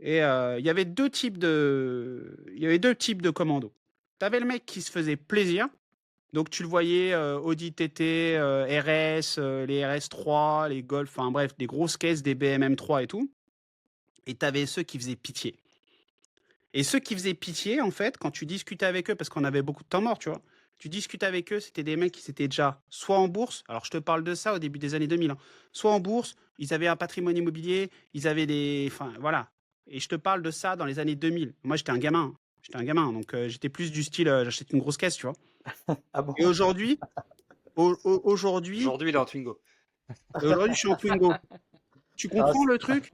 Et il y avait il y avait deux types de commandos. Tu avais le mec qui se faisait plaisir. Donc, tu le voyais, Audi TT, RS, les RS3, les Golf, enfin bref, des grosses caisses, des BM3 et tout. Et tu avais ceux qui faisaient pitié. Et ceux qui faisaient pitié, en fait, quand tu discutais avec eux, parce qu'on avait beaucoup de temps mort, tu vois, tu discutes avec eux, c'était des mecs qui s'étaient déjà soit en bourse, alors je te parle de ça au début des années 2000, hein, soit en bourse, ils avaient un patrimoine immobilier, ils avaient des. Enfin, voilà. Et je te parle de ça dans les années 2000. Moi, j'étais un gamin. J'étais un gamin, donc j'étais plus du style, j'achète une grosse caisse, tu vois. Ah Et bon? aujourd'hui, aujourd'hui, Aujourd'hui, il est en Twingo. aujourd'hui, je suis en Twingo. Tu Ah, comprends le truc?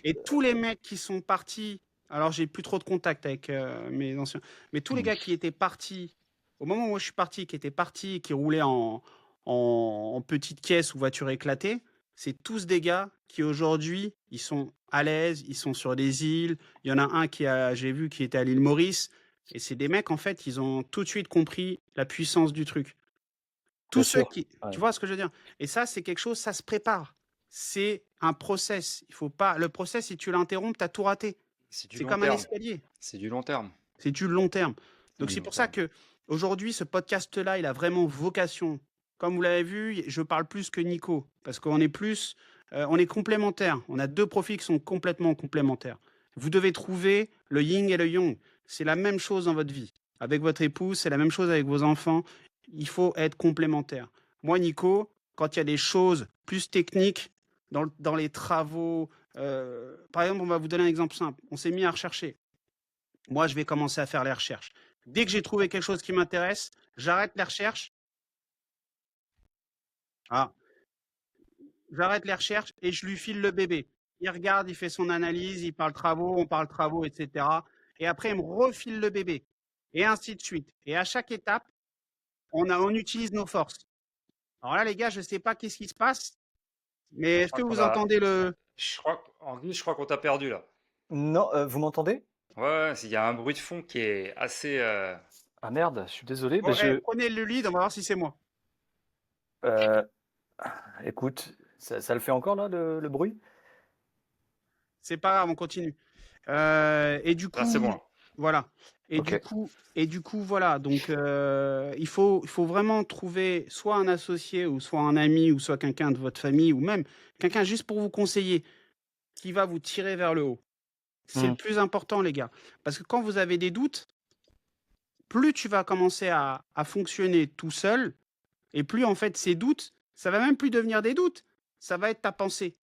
Et tous les mecs qui sont partis, alors j'ai plus trop de contact avec mes anciens, mais tous les gars qui étaient partis, au moment où moi je suis parti, qui étaient partis, qui roulaient en petite caisse ou voiture éclatée, c'est tous des gars qui aujourd'hui, ils sont à l'aise, ils sont sur des îles. Il y en a un j'ai vu, qui était à l'île Maurice. Et c'est des mecs, en fait, ils ont tout de suite compris la puissance du truc. bien Tous ceux sûr. qui, Ouais. tu vois ce que je veux dire? Et ça, c'est quelque chose, ça se prépare. C'est un process. Il faut pas, le process, si tu l'interromps, tu as tout raté. C'est du C'est long comme un terme. escalier. C'est du long terme. C'est du long terme. C'est Donc du c'est long pour ça terme. que aujourd'hui, ce podcast-là, il a vraiment vocation. Comme vous l'avez vu, je parle plus que Nico parce qu'on est plus, on est complémentaires. On a deux profils qui sont complètement complémentaires. Vous devez trouver le yin et le yang. C'est la même chose dans votre vie. Avec votre épouse, c'est la même chose avec vos enfants. Il faut être complémentaire. Moi, Nico, quand il y a des choses plus techniques dans les travaux, par exemple, on va vous donner un exemple simple. On s'est mis à rechercher. Moi, je vais commencer à faire les recherches. Dès que j'ai trouvé quelque chose qui m'intéresse, j'arrête les recherches. Ah, j'arrête les recherches et je lui file le bébé. Il regarde, il fait son analyse, il parle travaux, on parle travaux, etc. Et après, il me refile le bébé. Et ainsi de suite. Et à chaque étape, on utilise nos forces. Alors là, les gars, je ne sais pas qu'est-ce qui se passe, mais Je est-ce que crois qu'on vous a. entendez le. Je crois qu'on t'a perdu là. Non, vous m'entendez? Ouais, ouais, il y a un bruit de fond qui est assez. Ah merde, je suis désolé. Bon, prenez le lead, on va voir si c'est moi. Euh, écoute, ça le fait encore là, le bruit? C'est pas grave, on continue. Et du Là, c'est bon coup, là. voilà. Ok. Et du coup, voilà. Donc, il faut vraiment trouver soit un associé, ou soit un ami, ou soit quelqu'un de votre famille, ou même quelqu'un juste pour vous conseiller, qui va vous tirer vers le haut. C'est le Hmm. plus important, les gars. Parce que quand vous avez des doutes, plus tu vas commencer à fonctionner tout seul, et plus en fait ces doutes, ça va même plus devenir des doutes, ça va être ta pensée.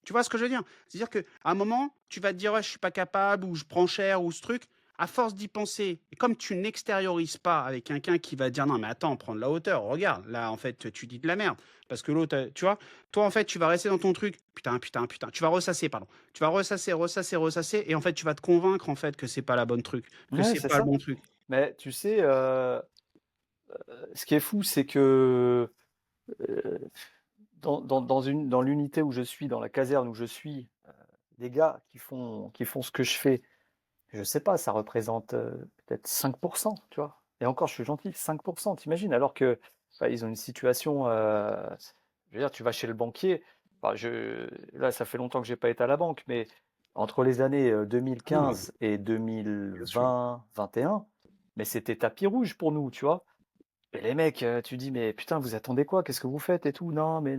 Tu vois ce que je veux dire? C'est-à-dire qu'à un moment, tu vas te dire: «Ouais, je suis pas capable» ou «Je prends cher» ou ce truc. À force d'y penser et comme tu n'extériorises pas avec quelqu'un qui va dire: «Non, mais attends, prends de la hauteur, regarde, là, en fait, tu dis de la merde». Parce que l'autre, tu vois? Toi, en fait, tu vas rester dans ton truc. Putain, putain, putain. Tu vas ressasser, pardon. Tu vas ressasser, ressasser, ressasser et en fait, tu vas te convaincre, en fait, que c'est pas la bonne truc, que Ouais, c'est c'est pas le ça. bon truc. Mais tu sais, ce qui est fou, c'est que euh, dans l'unité où je suis, dans la caserne où je suis, des gars qui font ce que je fais, je sais pas, ça représente peut-être 5%, tu vois. Et encore, je suis gentil, 5%, t'imagines, alors que bah, ils ont une situation, je veux dire, tu vas chez le banquier, bah, là, ça fait longtemps que j'ai pas été à la banque, mais entre les années Mmh, 2015 et bien sûr. 2020, 21, mais c'était tapis rouge pour nous, tu vois. Et les mecs, tu dis, mais putain, vous attendez quoi? Qu'est-ce que vous faites et tout? Non, mais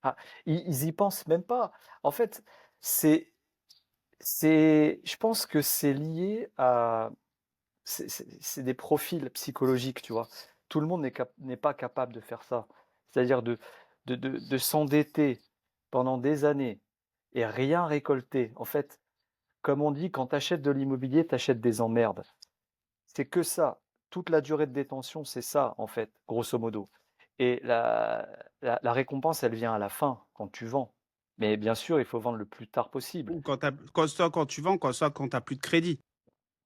ah, ils y pensent même pas. En fait, c'est, je pense que c'est lié à, c'est des profils psychologiques, tu vois. Tout le monde n'est pas capable de faire ça. C'est-à-dire de s'endetter pendant des années et rien récolter. En fait, comme on dit, quand tu achètes de l'immobilier, tu achètes des emmerdes. C'est que ça. Toute la durée de détention, c'est ça, en fait, grosso modo. Et la récompense, elle vient à la fin, quand tu vends. Mais bien sûr, il faut vendre le plus tard possible. Ou quand tu vends, quand tu as plus de crédit.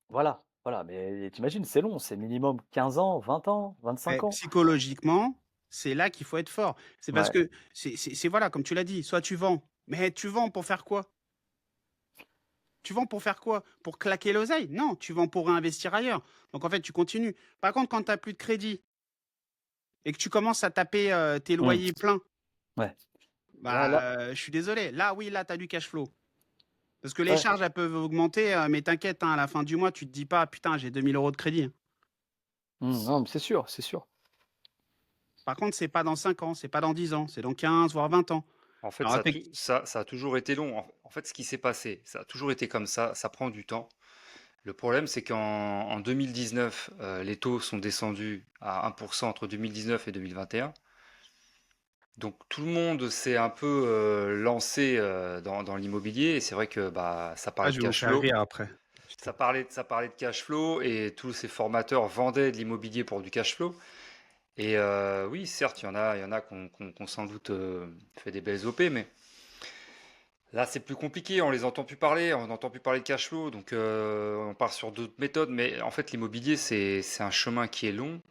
Voilà, voilà. Mais t'imagines, c'est long, c'est minimum 15 ans, 20 ans, 25 ans. Psychologiquement, c'est là qu'il faut être fort. C'est parce Ouais. que voilà, comme tu l'as dit, soit tu vends, mais tu vends pour faire quoi? Tu vends pour faire quoi? Pour claquer l'oseille? Non, tu vends pour réinvestir ailleurs. Donc en fait, tu continues. Par contre, quand tu as plus de crédit et que tu commences à taper tes Mmh. loyers pleins, Ouais. Là, bah, je suis désolé. Là, oui, là, tu as du cash flow. Parce que les ouais. charges, elles peuvent augmenter, mais t'inquiète, hein, à la fin du mois, tu te dis pas, putain, j'ai 2 000 € de crédit, hein. Non, mais c'est sûr, c'est sûr. Par contre, c'est pas dans 5 ans, c'est pas dans 10 ans, c'est dans 15, voire 20 ans. En fait, Alors, ça a toujours été long. En fait, ce qui s'est passé, ça a toujours été comme ça prend du temps. Le problème, c'est qu'en 2019, les taux sont descendus à 1% entre 2019 et 2021. Donc tout le monde s'est un peu lancé dans l'immobilier. Et c'est vrai que bah, ça ah, parlait de je vais vous cash faire flow. rire après. Putain. Ça parlait de cash flow et tous ces formateurs vendaient de l'immobilier pour du cash flow. Et oui, certes, il y en a qui ont sans doute fait des belles OP, mais là, c'est plus compliqué, on les entend plus parler, on n'entend plus parler de cash flow, donc on part sur d'autres méthodes. Mais en fait, l'immobilier, c'est un chemin qui est long,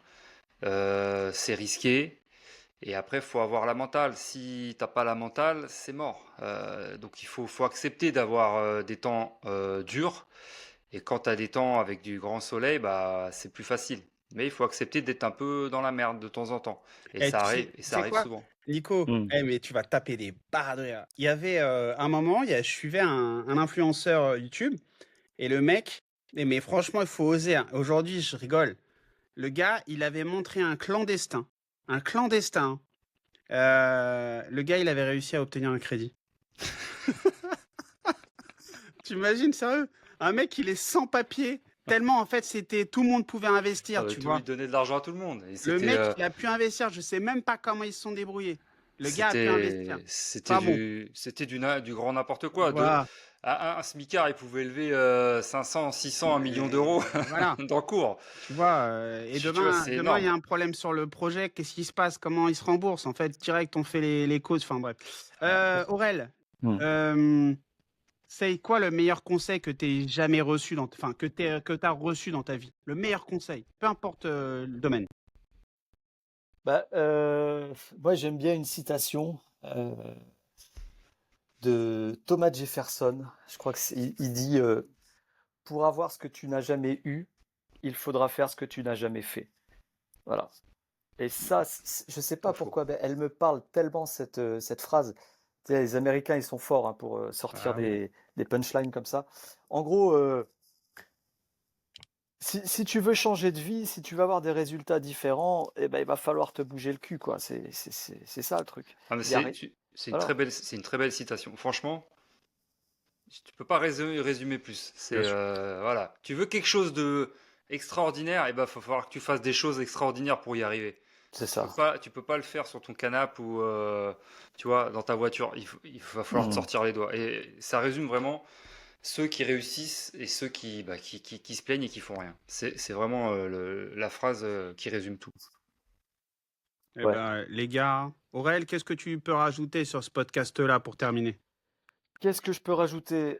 c'est risqué, et après, il faut avoir la mentale. Si t'as pas la mentale, c'est mort. Donc il faut accepter d'avoir des temps durs, et quand tu as des temps avec du grand soleil, bah, c'est plus facile. Mais il faut accepter d'être un peu dans la merde de temps en temps. Et Eh, ça arrive, et tu ça sais arrive quoi, souvent. Nico? Mmh. Eh, mais tu vas taper des barres de rire. Il y avait un moment, je suivais un influenceur YouTube, et le mec, mais franchement, il faut oser, hein. Aujourd'hui, je rigole. Le gars, il avait montré un clandestin. Un clandestin. Le gars, il avait réussi à obtenir un crédit. Tu imagines, sérieux? Un mec, il est sans papier, tellement en fait, c'était tout le monde pouvait Ah investir, bah, tu tout, il vois. donnait de l'argent à tout le monde. Et Le c'était, mec, il a pu investir, je sais même pas comment ils se sont débrouillés. Le gars a pu investir. C'était, c'était Pas bon. du grand n'importe quoi. Voilà, Un smicard, il pouvait lever 500, 600, 1 million d'euros voilà. dans le cours. Tu vois, et Tu vois, demain, c'est demain, il y énorme. a un problème sur le projet. Qu'est-ce qui se passe? Comment ils se remboursent? En fait, direct, on fait les causes. Enfin, bref. Aurel, Mmh. euh, c'est quoi le meilleur conseil que tu jamais reçu enfin, que t'as reçu dans ta vie? Le meilleur conseil, peu importe le domaine. Bah, moi, j'aime bien une citation de Thomas Jefferson. Je crois que il dit pour avoir ce que tu n'as jamais eu, il faudra faire ce que tu n'as jamais fait. Voilà. Et ça, je sais Pas pas faux. pourquoi, mais elle me parle tellement cette phrase. Tu sais, les Américains, ils sont forts, hein, pour sortir Ah oui. des punchlines comme ça. En gros, si tu veux changer de vie, si tu veux avoir des résultats différents, eh ben, il va falloir te bouger le cul, quoi. C'est ça le truc. Ah, mais Il y a rien. c'est une très Voilà, belle, c'est une très belle citation. Franchement, tu peux pas résumer plus. C'est Bien sûr. voilà. Tu veux quelque chose de extraordinaire, et ben faut falloir que tu fasses des choses extraordinaires pour y arriver. c'est Tu peux ça. pas, tu peux pas le faire sur ton canapé ou tu vois dans ta voiture. Il va falloir te Hmm. sortir les doigts. Et ça résume vraiment ceux qui réussissent et ceux qui se plaignent et qui font rien. C'est vraiment la phrase qui résume tout. Eh Ouais. ben, les gars, Aurel, qu'est-ce que tu peux rajouter sur ce podcast-là pour terminer? Qu'est-ce que je peux rajouter?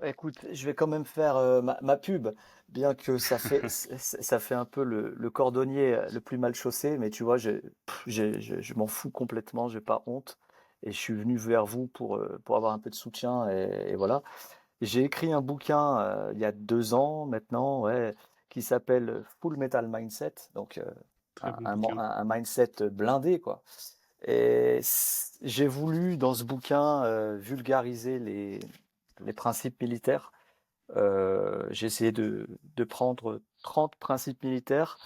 Écoute, je vais quand même faire ma pub, bien que ça fait un peu le cordonnier le plus mal chaussé, mais tu vois, je m'en fous complètement, j'ai pas honte, et je suis venu vers vous pour avoir un peu de soutien, et voilà. J'ai écrit un bouquin il y a 2 ans maintenant, ouais, qui s'appelle Full Metal Mindset, donc Très bon bouquin. un mindset blindé, quoi. Et j'ai voulu, dans ce bouquin, vulgariser les principes militaires. J'ai essayé de prendre 30 principes militaires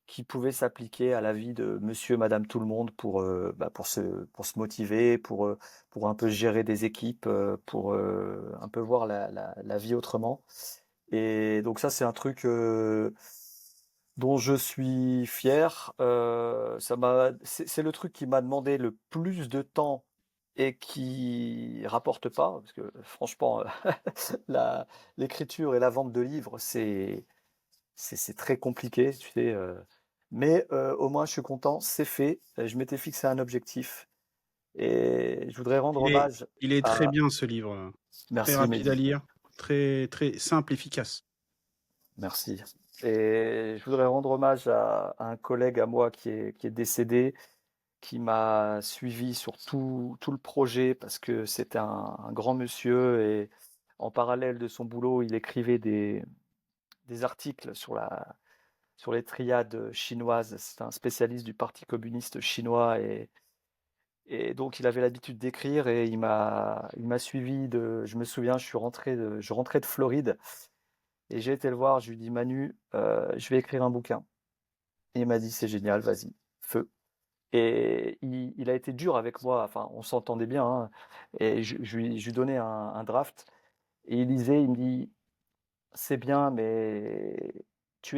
qui pouvaient s'appliquer à la vie de monsieur, madame, tout le monde pour se motiver, pour un peu gérer des équipes, pour un peu voir la vie autrement. Et donc ça, c'est un truc dont je suis fier. C'est le truc qui m'a demandé le plus de temps et qui rapporte pas, parce que franchement, la, l'écriture et la vente de livres, c'est très compliqué, tu sais. Mais au moins, je suis content, c'est fait. Je m'étais fixé un objectif et je voudrais rendre Il est, hommage il est très à. bien ce livre. Très Merci, rapide à Mehdi. lire, très, très simple, efficace. Merci. Et je voudrais rendre hommage à un collègue à moi qui est décédé, qui m'a suivi sur tout le projet parce que c'était un grand monsieur et en parallèle de son boulot, il écrivait des articles sur les triades chinoises. C'est un spécialiste du Parti communiste chinois et donc il avait l'habitude d'écrire et il m'a suivi je me souviens, je rentrais de Floride et j'ai été le voir, je lui dis Manu, je vais écrire un bouquin. Et il m'a dit c'est génial, vas-y, feu. Et il a été dur avec moi, enfin on s'entendait bien, hein, et je lui donnais un draft et il lisait, il me dit c'est bien, mais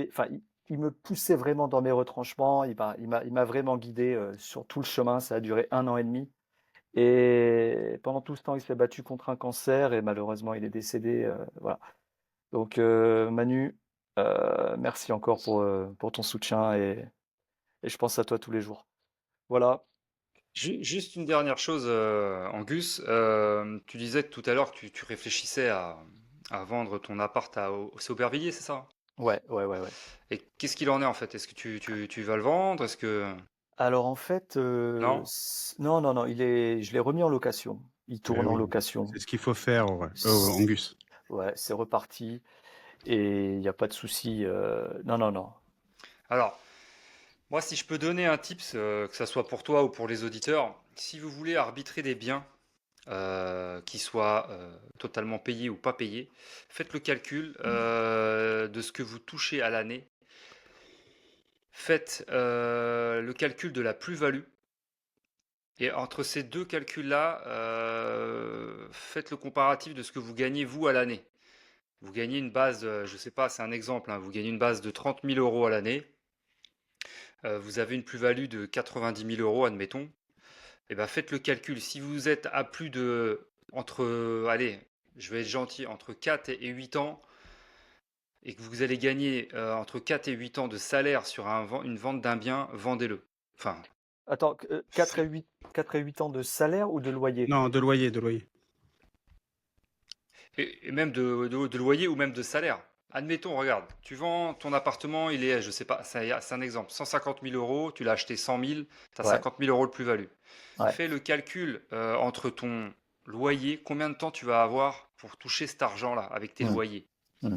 enfin, il me poussait vraiment dans mes retranchements. Il m'a vraiment guidé sur tout le chemin. Ça a duré 1 an et demi. Et pendant tout ce temps, il s'est battu contre un cancer et malheureusement, il est décédé. Voilà. Donc, Manu, merci encore pour ton soutien et je pense à toi tous les jours. Voilà. Juste une dernière chose, Angus. Tu disais tout à l'heure que tu réfléchissais à vendre ton appart c'est Aubervilliers, c'est ça? Ouais, ouais, ouais, ouais. Et qu'est-ce qu'il en est en fait? Est-ce que tu vas le vendre? Est-ce que... Alors en fait, Non? non, non, non, je l'ai remis en location. Il tourne en Oui, location. c'est ce qu'il faut faire, ouais. Angus. Ouais, c'est reparti et il n'y a pas de souci. Non, non, non. Alors, moi, si je peux donner un tips, que ça soit pour toi ou pour les auditeurs, si vous voulez arbitrer des biens qui soient totalement payés ou pas payés, faites le calcul de ce que vous touchez à l'année. Faites le calcul de la plus-value. Et entre ces deux calculs-là, faites le comparatif de ce que vous gagnez vous à l'année. Vous gagnez une base, je ne sais pas, c'est un exemple, hein, vous gagnez une base de 30 000 euros à l'année. Vous avez une plus-value de 90 000 euros, admettons. Et ben faites le calcul. Si vous êtes à plus de, allez, je vais être gentil, entre 4 et 8 ans, et que vous allez gagner entre 4 et 8 ans de salaire sur une vente d'un bien, vendez-le. Enfin, Attends, 4 et 8 ans de salaire ou de loyer? Non, de loyer, de loyer. et même de loyer ou même de salaire. Admettons, regarde, tu vends ton appartement, il est, je sais pas, c'est un exemple, 150 000 euros, tu l'as acheté 100 000, tu as Ouais, 50 000 euros de plus-value. ouais. Fais le calcul entre ton loyer, combien de temps tu vas avoir pour toucher cet argent-là avec tes Hmm, loyers. hmm.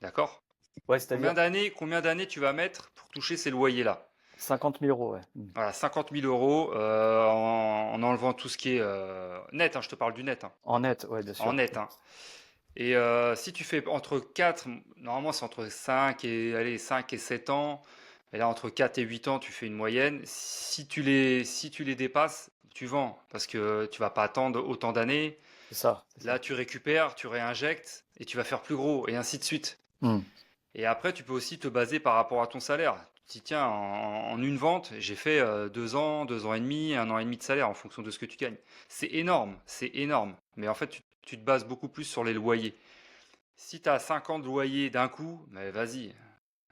D'accord? Ouais, Combien c'est-à-dire d'années tu vas mettre pour toucher ces loyers-là? 50 000 euros, ouais. Voilà, 50 000 euros en enlevant tout ce qui est net, hein, je te parle du net, hein, En net, ouais, bien en sûr. net, hein. Et si tu fais entre 4, normalement c'est entre 5 et, allez, 5 et 7 ans, et là entre 4 et 8 ans tu fais une moyenne. Si tu les dépasses, tu vends, parce que tu vas pas attendre autant d'années. C'est ça, c'est Là ça. tu récupères, tu réinjectes, et tu vas faire plus gros, et ainsi de suite. Hmm. Et après tu peux aussi te baser par rapport à ton salaire. Tu dis, tiens, en une vente, j'ai fait 2 ans et demi, 1 an et demi de salaire en fonction de ce que tu gagnes. C'est énorme, c'est énorme. Mais en fait, tu te bases beaucoup plus sur les loyers. Si tu as 5 ans de loyer d'un coup, mais vas-y,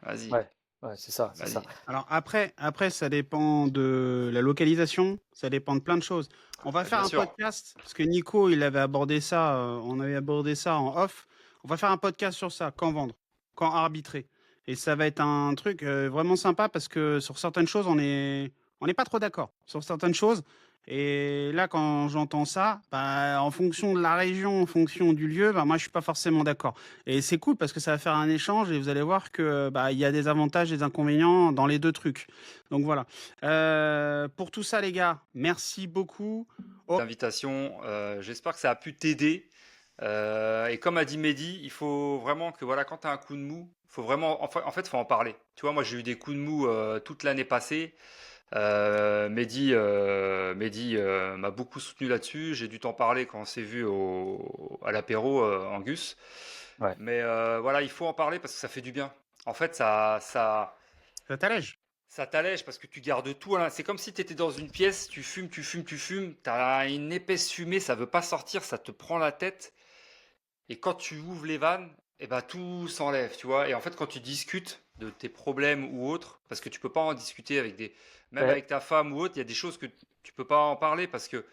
vas-y, Ouais, ouais, c'est ça, c'est ça. vas-y. Alors après, ça dépend de la localisation, ça dépend de plein de choses. On va faire Bien un sûr. podcast, parce que Nico, il avait abordé ça, on avait abordé ça en off. On va faire un podcast sur ça, quand vendre, quand arbitrer. Et ça va être un truc vraiment sympa parce que sur certaines choses, on n'est pas trop d'accord sur certaines choses. Et là, quand j'entends ça, bah, en fonction de la région, en fonction du lieu, bah, moi, je suis pas forcément d'accord. Et c'est cool parce que ça va faire un échange et vous allez voir que bah, il y a des avantages et des inconvénients dans les deux trucs. Donc voilà. Pour tout ça, les gars, merci beaucoup. Oh, L'invitation, j'espère que ça a pu t'aider. Et comme a dit Mehdi, il faut vraiment que voilà, quand tu as un coup de mou, faut vraiment, en fait, faut en parler. Tu vois, moi j'ai eu des coups de mou toute l'année passée. Mehdi m'a beaucoup soutenu là-dessus. J'ai dû t'en parler quand on s'est vu à l'apéro, Angus. Ouais. Mais voilà, il faut en parler parce que ça fait du bien. En fait, ça t'allège. ça t'allège parce que tu gardes tout. C'est comme si tu étais dans une pièce, tu fumes, tu fumes, tu fumes. Tu as une épaisse fumée, ça veut pas sortir, ça te prend la tête. Et quand tu ouvres les vannes, eh ben, tout s'enlève, tu vois. Et en fait, quand tu discutes de tes problèmes ou autres, parce que tu peux pas en discuter même Eh, avec ta femme ou autre, il y a des choses que tu peux pas en parler parce que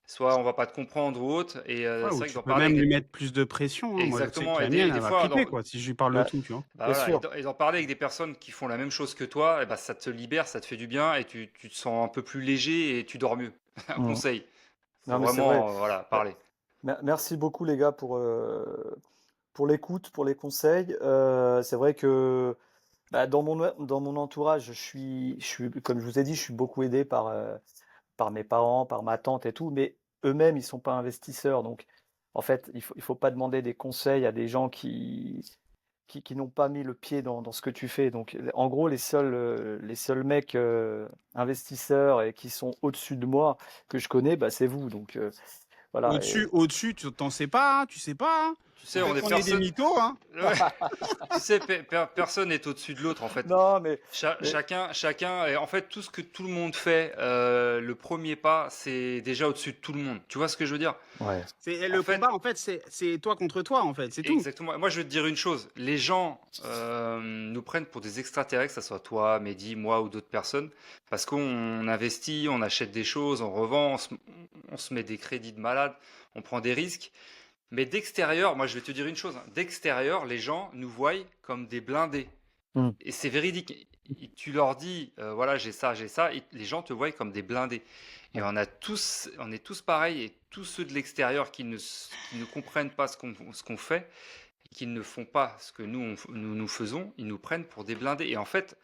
soit on va pas te comprendre ou autre. Et Ouais, c'est ou vrai que tu d'en peux parler même avec lui des... mettre plus de pression, hein. Moi, je sais que Exactement. la Et mienne, des elle va fois, flipper, quoi, si je lui parle de bah, tout, tu vois. bah bien voilà, sûr. et d'en parler avec des personnes qui font la même chose que toi, eh ben, ça te libère, ça te fait du bien et tu te sens un peu plus léger et tu dors mieux. Un Hmm. conseil. Faut Non, mais c'est vrai. vraiment, voilà, Bah, parler. Merci beaucoup les gars pour l'écoute, pour les conseils. C'est vrai que bah, dans mon entourage, comme je vous ai dit, je suis beaucoup aidé par mes parents, par ma tante et tout, mais eux-mêmes, ils sont pas investisseurs. Donc, en fait, il faut pas demander des conseils à des gens qui n'ont pas mis le pied dans ce que tu fais. Donc, en gros, les seuls mecs investisseurs et qui sont au-dessus de moi que je connais, bah, c'est vous. Donc, voilà. Au-dessus, tu t'en sais pas, hein, tu sais pas, hein. Tu sais, on Peut-être est qu'on est des personne. mythos, hein. Ouais. Tu sais, personne n'est au-dessus de l'autre en fait. Non, mais Chacun, et en fait, tout ce que tout le monde fait, le premier pas, c'est déjà au-dessus de tout le monde. Tu vois ce que je veux dire? ouais, C'est En le fait, combat, en fait, c'est toi contre toi, en fait, c'est tout. exactement. Moi, je vais te dire une chose. Les gens nous prennent pour des extraterrestres, que ce soit toi, Mehdi, moi ou d'autres personnes, parce qu'on investit, on achète des choses, on revend, on se met des crédits de malade, on prend des risques. Mais d'extérieur, moi, je vais te dire une chose. D'extérieur, les gens nous voient comme des blindés. hmm, Et c'est véridique. Tu leur dis, voilà, j'ai ça, et les gens te voient comme des blindés. Et ouais, on est tous pareils, et tous ceux de l'extérieur qui ne comprennent pas ce qu'on fait, et qui ne font pas ce que nous faisons, ils nous prennent pour des blindés. Et en fait,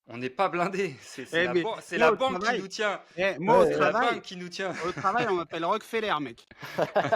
on n'est pas blindés. Eh, mais C'est moi, la au banque qui travail, nous tient. moi, au ouais, C'est la travail, banque qui nous tient. on m'appelle Rockefeller, mec.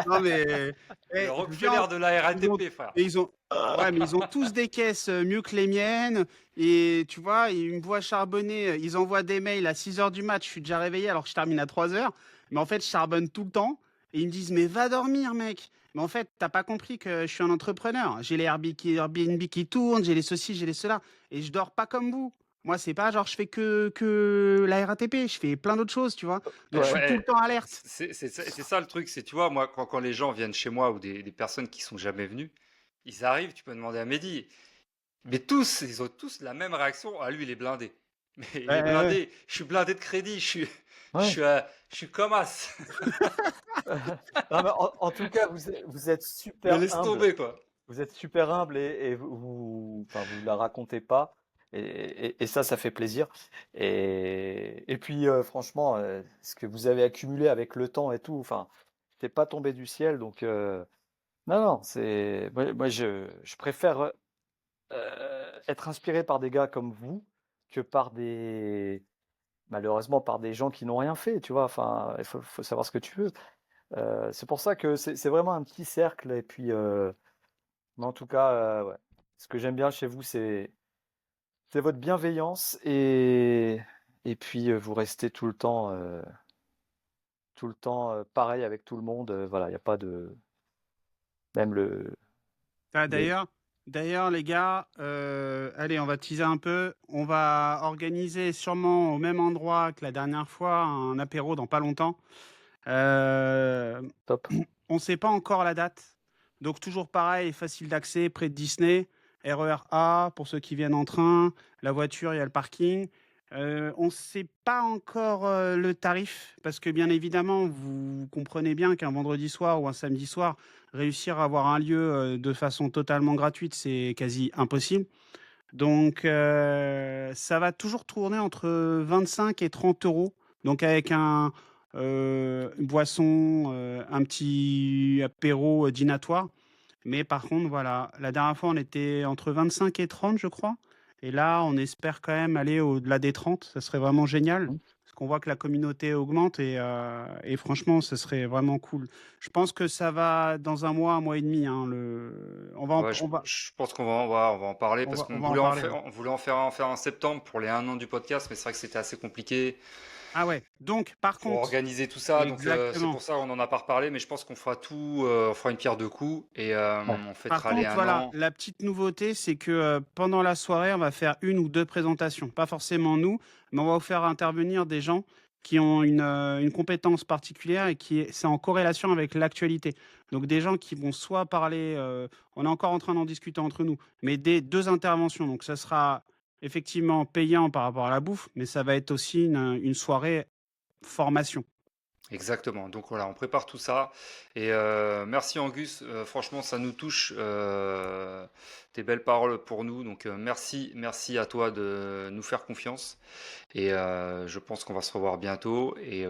Non, mais Le je viens, Rockefeller de la ils ont, RATP, frère. et ils ont, ouais, mais ils ont tous des caisses mieux que les miennes. Et tu vois, ils me voient charbonner. Ils envoient des mails à 6 heures du match. Je suis déjà réveillé alors que je termine à 3 heures. Mais en fait, je charbonne tout le temps. Et ils me disent, mais va dormir, mec. Mais en fait, t'as pas compris que je suis un entrepreneur. J'ai les Airbnb qui tournent, j'ai les ceci, j'ai les cela. Et je dors pas comme vous. Moi, c'est pas genre je fais que la RATP. Je fais plein d'autres choses, tu vois. Donc, je ouais, suis tout le Ouais, temps alerte. c'est ça le truc, c'est tu vois, moi, quand les gens viennent chez moi ou des personnes qui sont jamais venues, ils arrivent, tu peux demander à Mehdi, mais tous, ils ont tous la même réaction. Ah, lui, il est blindé. Mais il est Ouais. blindé, je suis blindé de crédit, ouais. je suis comme as. Non, mais en tout cas, vous êtes Mais super laisse humble. tomber, quoi. Vous êtes super humble et enfin, vous la racontez pas. Et ça, ça fait plaisir. Et puis, franchement, ce que vous avez accumulé avec le temps et tout, enfin, t'es pas tombé du ciel. Donc, non, non, moi, je préfère être inspiré par des gars comme vous que malheureusement, par des gens qui n'ont rien fait, tu vois. Enfin, faut savoir ce que tu veux. C'est pour ça que c'est vraiment un petit cercle. Et puis, mais en tout cas, ouais. Ce que j'aime bien chez vous, c'est votre bienveillance et puis vous restez tout le temps pareil avec tout le monde. Voilà, il n'y a pas de même Ah, les d'ailleurs, les gars, allez, on va teaser un peu. On va organiser sûrement au même endroit que la dernière fois un apéro dans pas longtemps. Euh, top. on ne sait pas encore la date. Donc, toujours pareil, facile d'accès, près de Disney. RER A pour ceux qui viennent en train. La voiture, il y a le parking. On ne sait pas encore le tarif parce que, bien évidemment, vous comprenez bien qu'un vendredi soir ou un samedi soir, réussir à avoir un lieu de façon totalement gratuite, c'est quasi impossible. Donc, ça va toujours tourner entre 25 et 30 euros. Donc, avec une boisson, un petit apéro dînatoire. Mais par contre, voilà, la dernière fois, on était entre 25 et 30, je crois. Et là, on espère quand même aller au-delà des 30. Ça serait vraiment génial. Mmh. Parce qu'on voit que la communauté augmente et franchement, ce serait vraiment cool. Je pense que ça va dans un mois et demi, hein, Ouais, je pense on va en parler parce on qu'on va en parler. Ouais. on voulait en faire en septembre pour les 1 an du podcast, mais c'est vrai que c'était assez compliqué Ah ouais. Donc, par pour contre, organiser tout ça. Donc, c'est exactement. pour ça qu'on en a pas reparlé, mais je pense qu'on fera tout, on fera une pierre deux coups et Ouais. on Par fêtera les contre, 1 voilà, an. la petite nouveauté, c'est que pendant la soirée, on va faire une ou deux présentations. Pas forcément nous, mais on va vous faire intervenir des gens qui ont une compétence particulière et c'est en corrélation avec l'actualité. Donc des gens qui vont soit parler, on est encore en train d'en discuter entre nous, mais des deux interventions. Donc ça sera effectivement payant par rapport à la bouffe, mais ça va être aussi une soirée formation. Exactement. Donc voilà, on prépare tout ça. Et merci Angus. Franchement, ça nous touche. Tes belles paroles pour nous. Donc merci à toi de nous faire confiance. Et je pense qu'on va se revoir bientôt. Et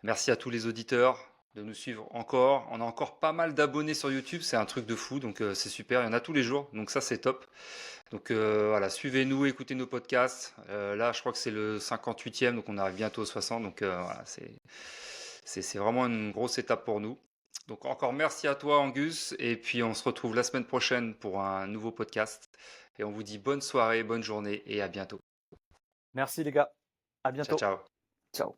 merci à tous les auditeurs. de nous suivre encore. On a encore pas mal d'abonnés sur YouTube, c'est un truc de fou, donc c'est super. Il y en a tous les jours, donc ça c'est top. Donc voilà, suivez-nous, écoutez nos podcasts. Là, je crois que c'est le 58e, donc on arrive bientôt au 60. Donc voilà, c'est vraiment une grosse étape pour nous. Donc encore merci à toi Angus, et puis on se retrouve la semaine prochaine pour un nouveau podcast. Et on vous dit bonne soirée, bonne journée et à bientôt. Merci les gars. À Ciao, bientôt. ciao. Ciao.